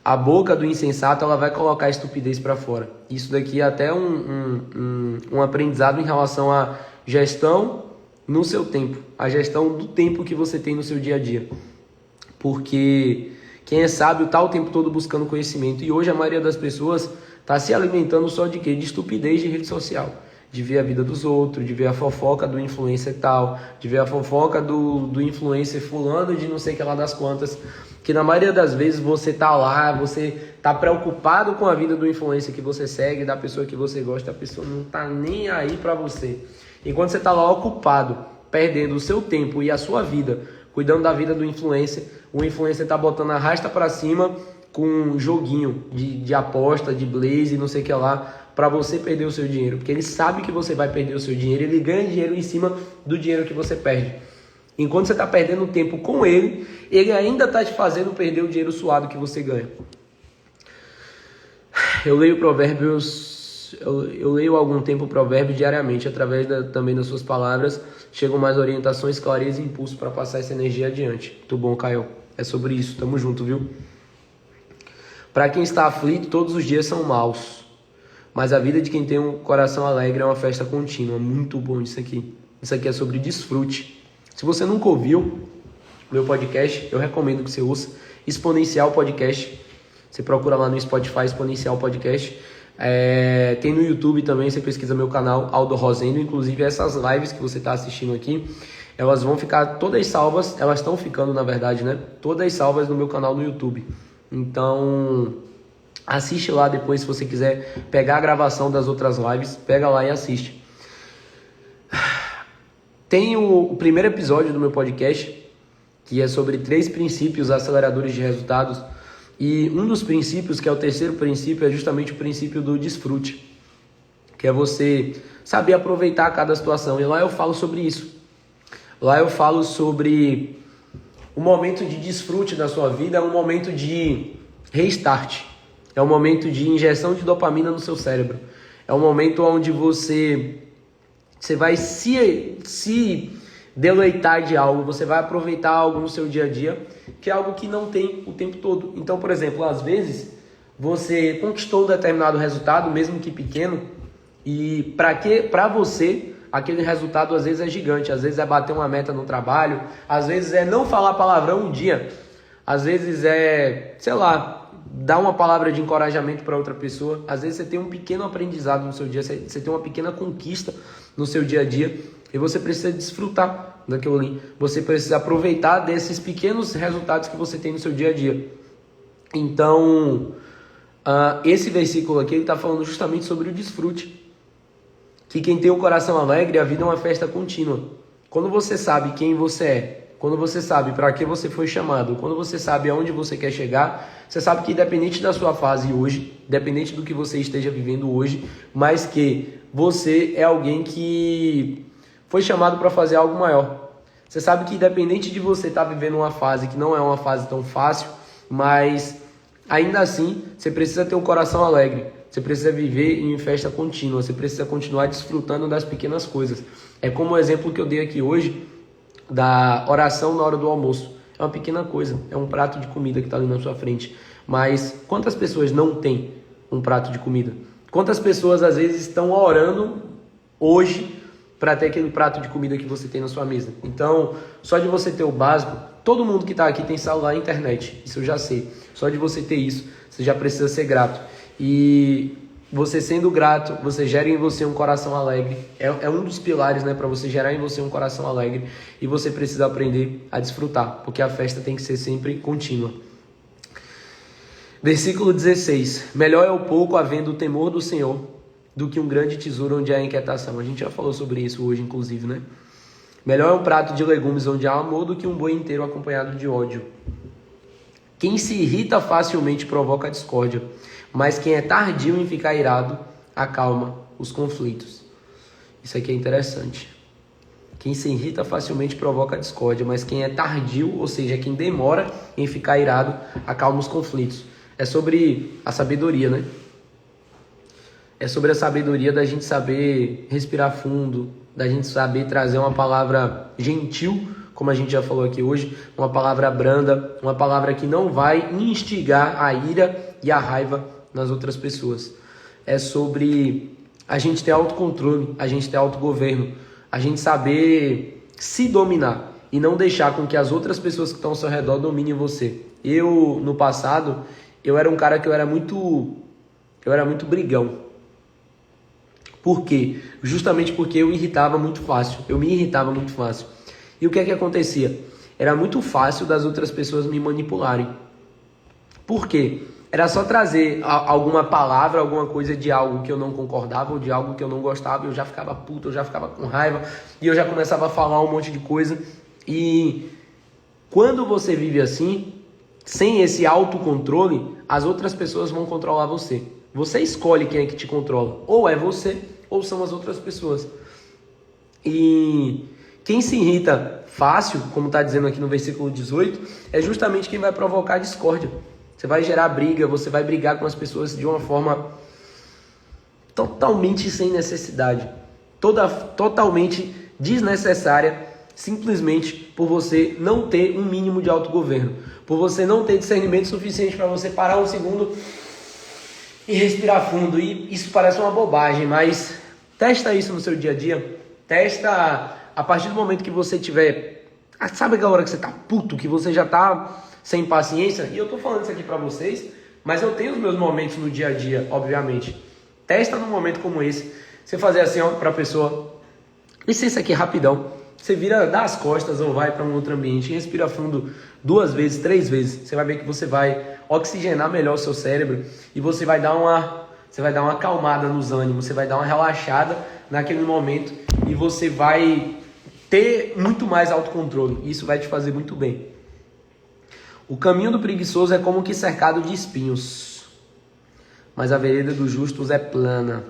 A boca do insensato ela vai colocar a estupidez para fora. Isso daqui é até um aprendizado em relação à gestão no seu tempo. A gestão do tempo que você tem no seu dia a dia. Porque quem é sábio está o tempo todo buscando conhecimento. E hoje a maioria das pessoas está se alimentando só de quê? De estupidez de rede social. De ver a vida dos outros, de ver a fofoca do influencer tal, de ver a fofoca do influencer fulano de não sei que lá das quantas. Que na maioria das vezes você tá lá, você tá preocupado com a vida do influencer que você segue, da pessoa que você gosta, a pessoa não tá nem aí pra você. Enquanto você tá lá ocupado, perdendo o seu tempo e a sua vida, cuidando da vida do influencer, o influencer tá botando a rasta pra cima com um joguinho de aposta, de blaze, não sei o que lá, para você perder o seu dinheiro. Porque ele sabe que você vai perder o seu dinheiro, ele ganha dinheiro em cima do dinheiro que você perde. Enquanto você está perdendo tempo com ele, ele ainda está te fazendo perder o dinheiro suado que você ganha. Eu leio Provérbios, eu leio há algum tempo Provérbios diariamente, através também das suas palavras, chegam mais orientações, clareza e impulso para passar essa energia adiante. Muito bom, Caio. É sobre isso, tamo junto, viu? Para quem está aflito, todos os dias são maus. Mas a vida de quem tem um coração alegre é uma festa contínua. Muito bom isso aqui. Isso aqui é sobre desfrute. Se você nunca ouviu meu podcast, eu recomendo que você ouça Exponencial Podcast. Você procura lá no Spotify Exponencial Podcast. Tem no YouTube também, você pesquisa meu canal, Aldo Rosendo. Inclusive essas lives que você está assistindo aqui, elas vão ficar todas salvas, elas estão ficando na verdade, né? Todas salvas no meu canal no YouTube. Então, assiste lá depois se você quiser pegar a gravação das outras lives, pega lá e assiste. Tem o primeiro episódio do meu podcast, que é sobre 3 princípios aceleradores de resultados. E um dos princípios, que é o terceiro princípio, é justamente o princípio do desfrute, que é você saber aproveitar cada situação. E lá eu falo sobre isso. Lá eu falo sobre o momento de desfrute da sua vida, é um momento de restart, é um momento de injeção de dopamina no seu cérebro. É um momento onde você vai se deleitar de algo, você vai aproveitar algo no seu dia a dia, que é algo que não tem o tempo todo. Então, por exemplo, às vezes você conquistou um determinado resultado, mesmo que pequeno, e para você aquele resultado às vezes é gigante, às vezes é bater uma meta no trabalho, às vezes é não falar palavrão um dia, às vezes é, sei lá, dar uma palavra de encorajamento para outra pessoa, às vezes você tem um pequeno aprendizado no seu dia, você tem uma pequena conquista no seu dia a dia, e você precisa desfrutar daquilo ali. Você precisa aproveitar desses pequenos resultados que você tem no seu dia a dia. Então, esse versículo aqui está falando justamente sobre o desfrute. Que quem tem o coração alegre, a vida é uma festa contínua. Quando você sabe quem você é, quando você sabe para que você foi chamado, quando você sabe aonde você quer chegar, você sabe que independente da sua fase hoje, independente do que você esteja vivendo hoje, mas que você é alguém que foi chamado para fazer algo maior. Você sabe que independente de você estar vivendo uma fase que não é uma fase tão fácil, mas ainda assim você precisa ter um coração alegre. Você precisa viver em festa contínua. Você precisa continuar desfrutando das pequenas coisas. É como o exemplo que eu dei aqui hoje da oração na hora do almoço. É uma pequena coisa. É um prato de comida que está ali na sua frente. Mas quantas pessoas não têm um prato de comida? Quantas pessoas às vezes estão orando hoje para ter aquele prato de comida que você tem na sua mesa? Então, só de você ter o básico, todo mundo que está aqui tem celular e internet, isso eu já sei. Só de você ter isso, você já precisa ser grato. E você sendo grato, você gera em você um coração alegre. É um dos pilares, né, para você gerar em você um coração alegre. E você precisa aprender a desfrutar, porque a festa tem que ser sempre contínua. Versículo 16. Melhor é o pouco havendo o temor do Senhor do que um grande tesouro onde há inquietação. A gente já falou sobre isso hoje, inclusive, né? Melhor é um prato de legumes onde há amor do que um boi inteiro acompanhado de ódio. Quem se irrita facilmente provoca discórdia, mas quem é tardio em ficar irado acalma os conflitos. Isso aqui é interessante. Quem se irrita facilmente provoca discórdia, mas quem é tardio, ou seja, quem demora em ficar irado, acalma os conflitos. É sobre a sabedoria, né? É sobre a sabedoria da gente saber respirar fundo, da gente saber trazer uma palavra gentil, como a gente já falou aqui hoje, uma palavra branda, uma palavra que não vai instigar a ira e a raiva nas outras pessoas. É sobre a gente ter autocontrole, a gente ter autogoverno, a gente saber se dominar e não deixar com que as outras pessoas que estão ao seu redor dominem você. Eu, no passado, eu era um cara que eu era muito brigão. Por quê? Justamente porque eu irritava muito fácil. Eu me irritava muito fácil. E o que é que acontecia? Era muito fácil das outras pessoas me manipularem. Por quê? Era só trazer alguma palavra, alguma coisa de algo que eu não concordava ou de algo que eu não gostava, eu já ficava puto, eu já ficava com raiva e eu já começava a falar um monte de coisa. E quando você vive assim, sem esse autocontrole, as outras pessoas vão controlar você. Você escolhe quem é que te controla. Ou é você, ou são as outras pessoas. E quem se irrita fácil, como está dizendo aqui no versículo 18, é justamente quem vai provocar discórdia. Você vai gerar briga, você vai brigar com as pessoas de uma forma totalmente sem necessidade. Totalmente desnecessária, simplesmente por você não ter um mínimo de autogoverno. Por você não ter discernimento suficiente para você parar um segundo e respirar fundo. E isso parece uma bobagem, mas testa isso no seu dia a dia. Testa a partir do momento que você tiver... Sabe aquela hora que você tá puto, que você já tá sem paciência? E eu tô falando isso aqui pra vocês, mas eu tenho os meus momentos no dia a dia, obviamente. Testa num momento como esse. Você fazer assim, ó, pra pessoa, licença aqui rapidão. Você vira, dá as costas ou vai para um outro ambiente, respira fundo 2 vezes, 3 vezes. Você vai ver que você vai oxigenar melhor o seu cérebro e você vai dar uma acalmada nos ânimos, você vai dar uma relaxada naquele momento e você vai ter muito mais autocontrole. Isso vai te fazer muito bem. O caminho do preguiçoso é como que cercado de espinhos, mas a vereda dos justos é plana.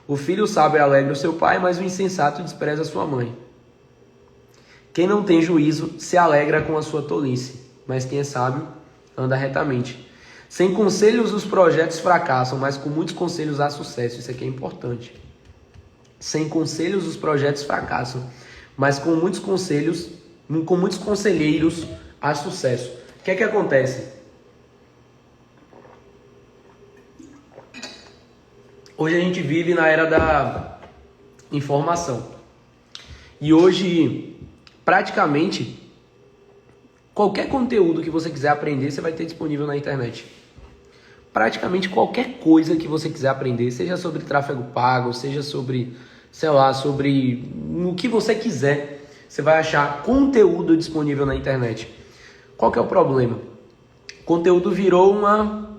O filho sábio alegra o seu pai, mas o insensato despreza sua mãe. Quem não tem juízo se alegra com a sua tolice, mas quem é sábio anda retamente. Sem conselhos os projetos fracassam, mas com muitos conselhos há sucesso. Isso aqui é importante. Sem conselhos os projetos fracassam, mas com muitos conselheiros há sucesso. O que é que acontece? Hoje a gente vive na era da informação. E hoje, praticamente, qualquer conteúdo que você quiser aprender, você vai ter disponível na internet. Praticamente qualquer coisa que você quiser aprender, seja sobre tráfego pago, seja sobre, sei lá, sobre o que você quiser, você vai achar conteúdo disponível na internet. Qual que é o problema? O conteúdo virou uma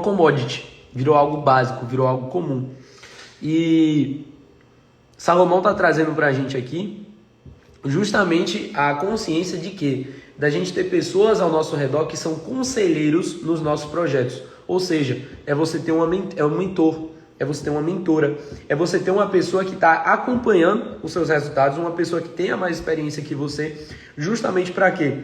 commodity, virou algo básico, virou algo comum. E Salomão está trazendo para a gente aqui justamente a consciência de que da gente ter pessoas ao nosso redor que são conselheiros nos nossos projetos. Ou seja, é você ter um mentor, é você ter uma mentora, é você ter uma pessoa que está acompanhando os seus resultados, uma pessoa que tenha mais experiência que você, justamente para quê?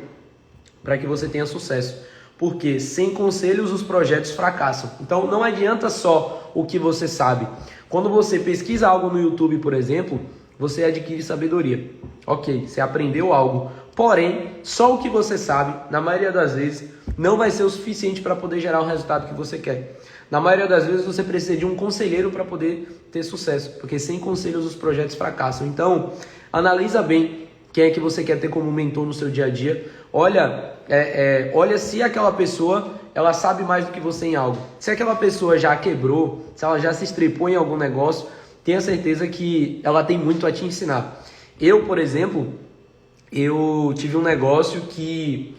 Para que você tenha sucesso. Porque sem conselhos os projetos fracassam. Então não adianta só o que você sabe. Quando você pesquisa algo no YouTube, por exemplo, você adquire sabedoria. Ok, você aprendeu algo. Porém, só o que você sabe, na maioria das vezes, não vai ser o suficiente para poder gerar o resultado que você quer. Na maioria das vezes, você precisa de um conselheiro para poder ter sucesso. Porque sem conselhos os projetos fracassam. Então, analisa bem quem é que você quer ter como mentor no seu dia a dia. Olha se aquela pessoa ela sabe mais do que você em algo. Se aquela pessoa já quebrou, se ela já se estrepou em algum negócio, tenha certeza que ela tem muito a te ensinar. Eu, por exemplo, eu tive um negócio que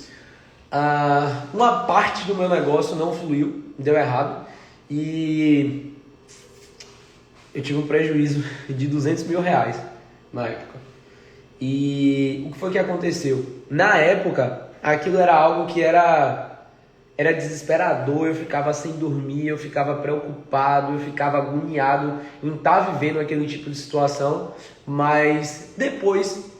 uma parte do meu negócio não fluiu, deu errado, e eu tive um prejuízo de R$200 mil na época. E o que foi que aconteceu? Na época, aquilo era algo que era desesperador, eu ficava sem dormir, eu ficava preocupado, eu ficava agoniado em estar vivendo aquele tipo de situação, mas depois,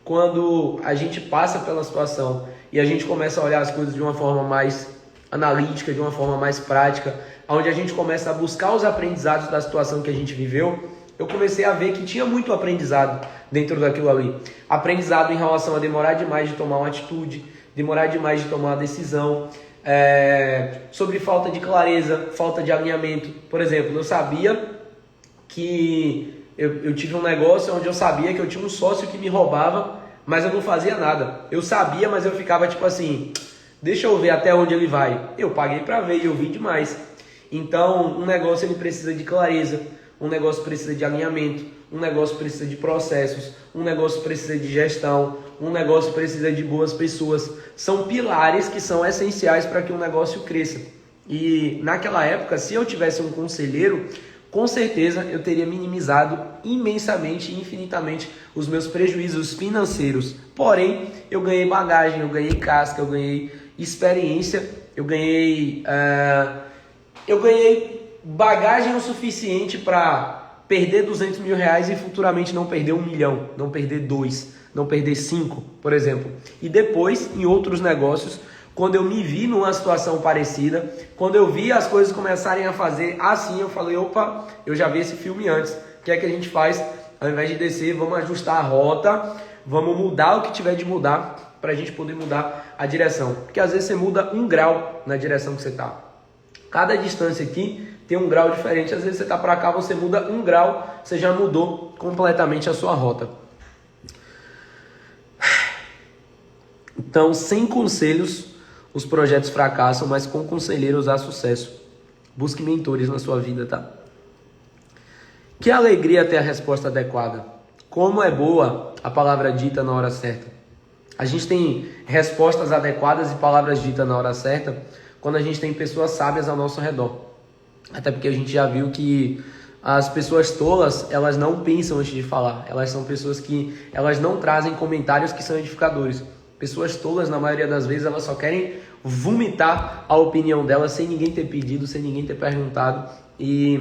quando a gente passa pela situação e a gente começa a olhar as coisas de uma forma mais analítica, de uma forma mais prática, onde a gente começa a buscar os aprendizados da situação que a gente viveu, eu comecei a ver que tinha muito aprendizado dentro daquilo ali. Aprendizado em relação a demorar demais de tomar uma atitude, demorar demais de tomar uma decisão, sobre falta de clareza, falta de alinhamento. Por exemplo, eu sabia que eu tive um negócio onde eu sabia que eu tinha um sócio que me roubava, mas eu não fazia nada. Eu sabia, mas eu ficava tipo assim, deixa eu ver até onde ele vai. Eu paguei para ver e eu vi demais. Então, um negócio ele precisa de clareza, um negócio precisa de alinhamento, um negócio precisa de processos, um negócio precisa de gestão, um negócio precisa de boas pessoas. São pilares que são essenciais para que um negócio cresça. E naquela época, se eu tivesse um conselheiro, com certeza eu teria minimizado imensamente e infinitamente os meus prejuízos financeiros. Porém, eu ganhei bagagem, eu ganhei casca, eu ganhei experiência, eu ganhei bagagem o suficiente para perder R$200 mil e futuramente não perder 1 milhão, não perder 2, não perder 5, por exemplo. E depois, em outros negócios, quando eu me vi numa situação parecida, quando eu vi as coisas começarem a fazer assim, eu falei, opa, eu já vi esse filme antes. O que é que a gente faz? Ao invés de descer, vamos ajustar a rota, vamos mudar o que tiver de mudar para a gente poder mudar a direção. Porque às vezes você muda 1 grau na direção que você está. Cada distância aqui tem 1 grau diferente. Às vezes você está para cá, você muda 1 grau, você já mudou completamente a sua rota. Então, sem conselhos, os projetos fracassam, mas com conselheiros há sucesso. Busque mentores na sua vida, tá? Que alegria ter a resposta adequada. Como é boa a palavra dita na hora certa. A gente tem respostas adequadas e palavras ditas na hora certa quando a gente tem pessoas sábias ao nosso redor. Até porque a gente já viu que as pessoas tolas, elas não pensam antes de falar. Elas são pessoas que elas não trazem comentários que são edificadores. Pessoas tolas, na maioria das vezes, elas só querem vomitar a opinião delas sem ninguém ter pedido, sem ninguém ter perguntado. E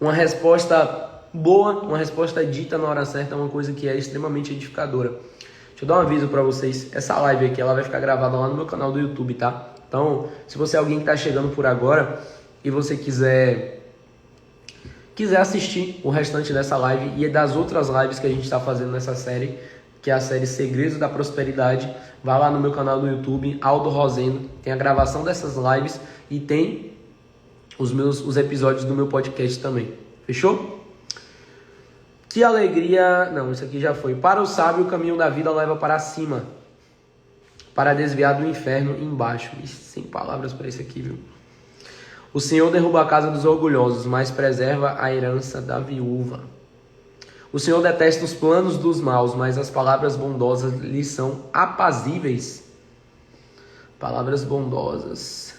uma resposta boa, uma resposta dita na hora certa é uma coisa que é extremamente edificadora. Deixa eu dar um aviso para vocês. Essa live aqui, ela vai ficar gravada lá no meu canal do YouTube, tá? Então, se você é alguém que está chegando por agora e você quiser assistir o restante dessa live e das outras lives que a gente está fazendo nessa série, que é a série Segredos da Prosperidade, vai lá no meu canal do YouTube, Aldo Rosendo, tem a gravação dessas lives e tem os episódios do meu podcast também. Fechou? Que alegria... Não, isso aqui já foi. Para o sábio, o caminho da vida leva para cima, para desviar do inferno embaixo. Ixi, sem palavras para isso aqui, viu? O Senhor derruba a casa dos orgulhosos, mas preserva a herança da viúva. O Senhor detesta os planos dos maus, mas as palavras bondosas lhe são apazíveis. Palavras bondosas.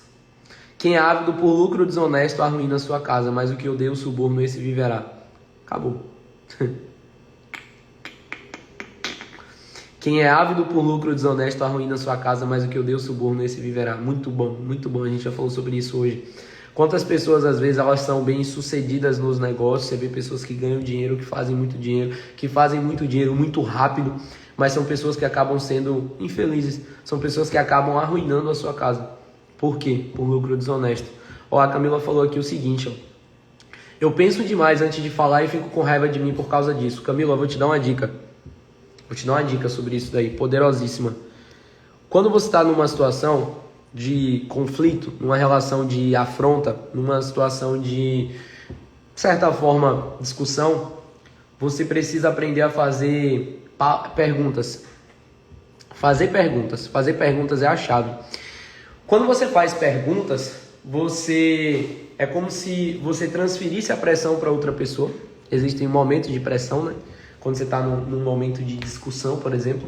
Quem é ávido por lucro desonesto arruína sua casa, mas o que odeia o suborno, esse viverá. Acabou. Quem é ávido por lucro desonesto arruína sua casa, mas o que odeia o suborno, esse viverá. Muito bom, muito bom. A gente já falou sobre isso hoje. Quantas pessoas, às vezes, elas são bem-sucedidas nos negócios. Você vê pessoas que ganham dinheiro, que fazem muito dinheiro muito rápido, mas são pessoas que acabam sendo infelizes. São pessoas que acabam arruinando a sua casa. Por quê? Por lucro desonesto. Ó, a Camila falou aqui o seguinte, ó. Eu penso demais antes de falar e fico com raiva de mim por causa disso. Camila, eu vou te dar uma dica. Vou te dar uma dica sobre isso daí, poderosíssima. Quando você está numa situação de conflito, numa relação de afronta, numa situação de certa forma, discussão, você precisa aprender a fazer perguntas. Fazer perguntas é a chave. Quando você faz perguntas, é como se você transferisse a pressão para outra pessoa. Existem momentos de pressão, né? Quando você está num momento de discussão, por exemplo.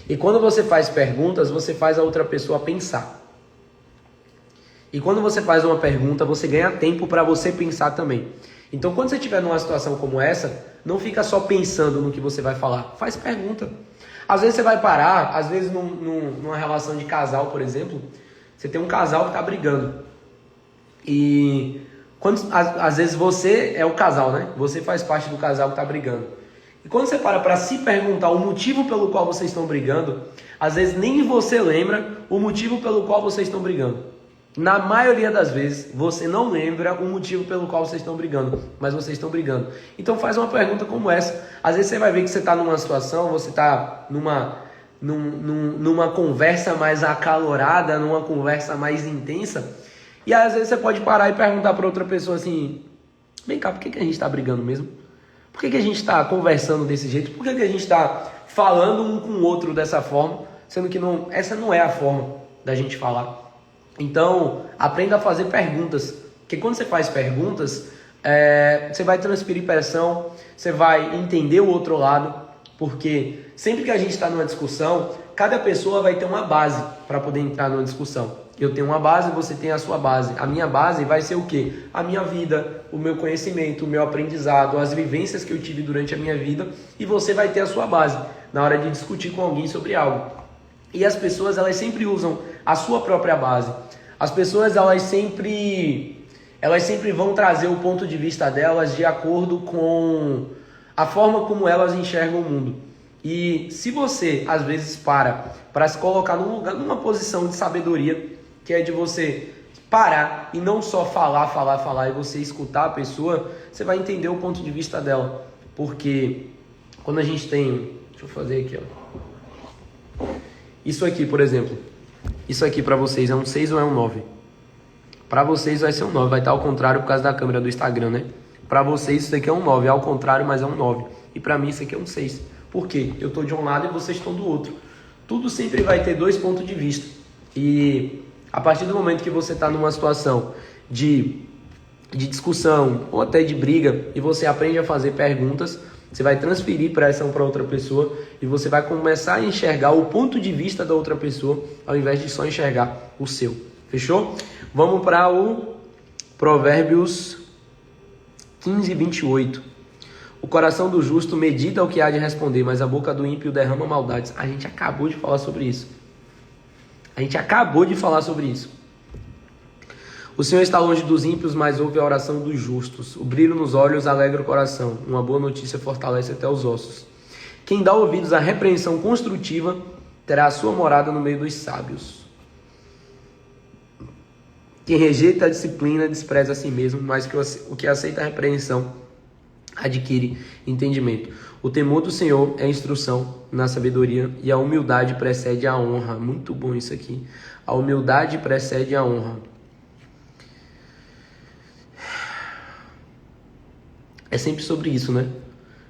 E quando você faz perguntas, você faz a outra pessoa pensar. E quando você faz uma pergunta, você ganha tempo para você pensar também. Então, quando você estiver numa situação como essa, não fica só pensando no que você vai falar. Faz pergunta. Às vezes você vai parar, às vezes numa relação de casal, por exemplo, você tem um casal que está brigando. E às vezes você é o casal, né? Você faz parte do casal que está brigando. E quando você para se perguntar o motivo pelo qual vocês estão brigando, às vezes nem você lembra o motivo pelo qual vocês estão brigando. Na maioria das vezes, você não lembra o motivo pelo qual vocês estão brigando, mas vocês estão brigando. Então faz uma pergunta como essa. Às vezes você vai ver que você está numa situação, você está numa conversa mais acalorada, numa conversa mais intensa, e às vezes você pode parar e perguntar para outra pessoa assim, vem cá, por que a gente está brigando mesmo? Por que a gente está conversando desse jeito? Por que a gente está falando um com o outro dessa forma, sendo que essa não é a forma da gente falar? Então, aprenda a fazer perguntas, porque quando você faz perguntas, você vai transferir pressão, você vai entender o outro lado, porque sempre que a gente está numa discussão, cada pessoa vai ter uma base para poder entrar numa discussão. Eu tenho uma base, você tem a sua base. A minha base vai ser o quê? A minha vida, o meu conhecimento, o meu aprendizado, as vivências que eu tive durante a minha vida, e você vai ter a sua base na hora de discutir com alguém sobre algo. E as pessoas, elas sempre usam a sua própria base. As pessoas, elas sempre vão trazer o ponto de vista delas de acordo com a forma como elas enxergam o mundo. E se você, às vezes, para se colocar numa posição de sabedoria, que é de você parar e não só falar, e você escutar a pessoa, você vai entender o ponto de vista dela. Porque quando a gente tem... Deixa eu fazer aqui, ó. Isso aqui, por exemplo. Isso aqui para vocês é um 6 ou é um 9? Para vocês vai ser um 9. Vai estar ao contrário por causa da câmera do Instagram, né? Para vocês isso aqui é um 9. É ao contrário, mas é um 9. E para mim isso aqui é um 6. Por quê? Eu estou de um lado e vocês estão do outro. Tudo sempre vai ter dois pontos de vista. E a partir do momento que você está numa situação de de discussão ou até de briga e você aprende a fazer perguntas, você vai transferir pressão para outra pessoa e você vai começar a enxergar o ponto de vista da outra pessoa ao invés de só enxergar o seu. Fechou? Vamos para o Provérbios 15, 28. O coração do justo medita o que há de responder, mas a boca do ímpio derrama maldades. A gente acabou de falar sobre isso. O Senhor está longe dos ímpios, mas ouve a oração dos justos. O brilho nos olhos alegra o coração. Uma boa notícia fortalece até os ossos. Quem dá ouvidos à repreensão construtiva terá a sua morada no meio dos sábios. Quem rejeita a disciplina despreza a si mesmo, mas o que aceita a repreensão adquire entendimento. O temor do Senhor é instrução na sabedoria e a humildade precede a honra. Muito bom isso aqui. A humildade precede a honra. É sempre sobre isso, né?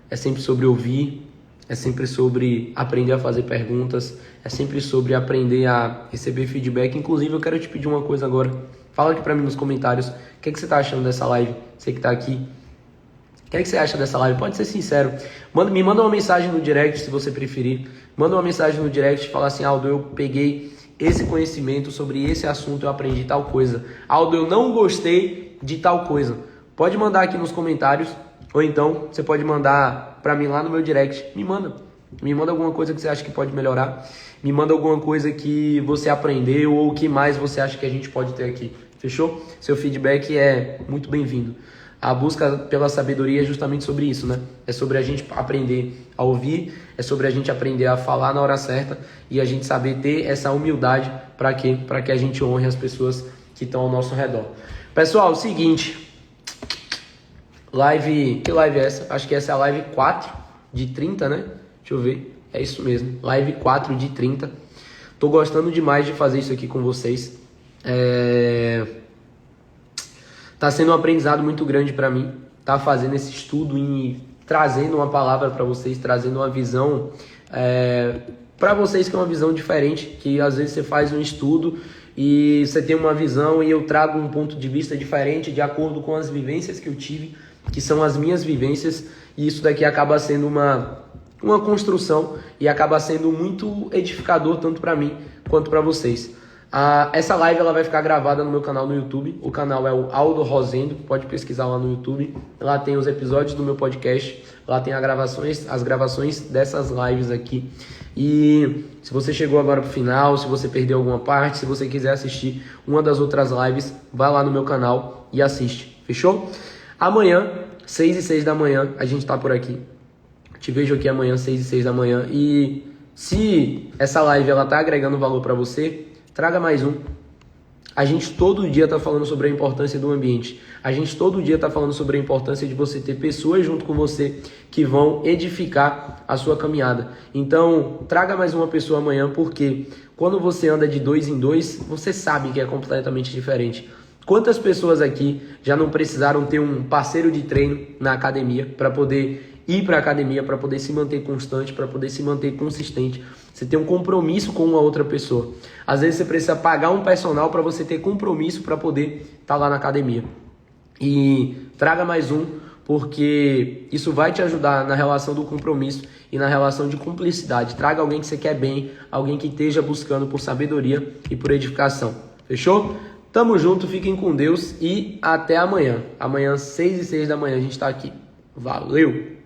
É sempre sobre ouvir, é sempre sobre aprender a fazer perguntas, é sempre sobre aprender a receber feedback. Inclusive, eu quero te pedir uma coisa agora. Fala aqui pra mim nos comentários, o que você tá achando dessa live? Você que tá aqui. O que você acha dessa live? Pode ser sincero. Me manda uma mensagem no direct, se você preferir. Manda uma mensagem no direct e fala assim: Aldo, eu peguei esse conhecimento sobre esse assunto, eu aprendi tal coisa. Aldo, eu não gostei de tal coisa. Pode mandar aqui nos comentários. Ou então, você pode mandar pra mim lá no meu direct. Me manda alguma coisa que você acha que pode melhorar. Me manda alguma coisa que você aprendeu ou o que mais você acha que a gente pode ter aqui. Fechou? Seu feedback é muito bem-vindo. A busca pela sabedoria é justamente sobre isso, né? É sobre a gente aprender a ouvir, é sobre a gente aprender a falar na hora certa e a gente saber ter essa humildade para quê? Para que a gente honre as pessoas que estão ao nosso redor. Pessoal, seguinte... Que live é essa? Acho que essa é a live 4 de 30, né? Deixa eu ver. É isso mesmo. Live 4 de 30. Tô gostando demais de fazer isso aqui com vocês. Tá sendo um aprendizado muito grande para mim. Tá fazendo esse estudo e trazendo uma palavra para vocês, trazendo uma visão para vocês que é uma visão diferente, que às vezes você faz um estudo e você tem uma visão e eu trago um ponto de vista diferente de acordo com as vivências que eu tive, que são as minhas vivências, e isso daqui acaba sendo uma construção e acaba sendo muito edificador tanto para mim quanto para vocês. Essa live ela vai ficar gravada no meu canal no YouTube. O canal é o Aldo Rosendo, pode pesquisar lá no YouTube. Lá tem os episódios do meu podcast, lá tem as gravações dessas lives aqui. E se você chegou agora pro final, se você perdeu alguma parte, se você quiser assistir uma das outras lives, vai lá no meu canal e assiste, fechou? Amanhã, 6 e 6 da manhã, a gente tá por aqui. Te vejo aqui amanhã, 6 e 6 da manhã. E se essa live ela tá agregando valor para você, traga mais um. A gente todo dia tá falando sobre a importância do ambiente. A gente todo dia tá falando sobre a importância de você ter pessoas junto com você que vão edificar a sua caminhada. Então, traga mais uma pessoa amanhã, porque quando você anda de 2 em 2, você sabe que é completamente diferente. Quantas pessoas aqui já não precisaram ter um parceiro de treino na academia para poder ir para a academia, para poder se manter constante, para poder se manter consistente? Você tem um compromisso com uma outra pessoa. Às vezes você precisa pagar um personal para você ter compromisso para poder estar lá na academia. E traga mais um, porque isso vai te ajudar na relação do compromisso e na relação de cumplicidade. Traga alguém que você quer bem, alguém que esteja buscando por sabedoria e por edificação. Fechou? Tamo junto, fiquem com Deus e até amanhã. Amanhã, 6 e 6 da manhã, a gente tá aqui. Valeu!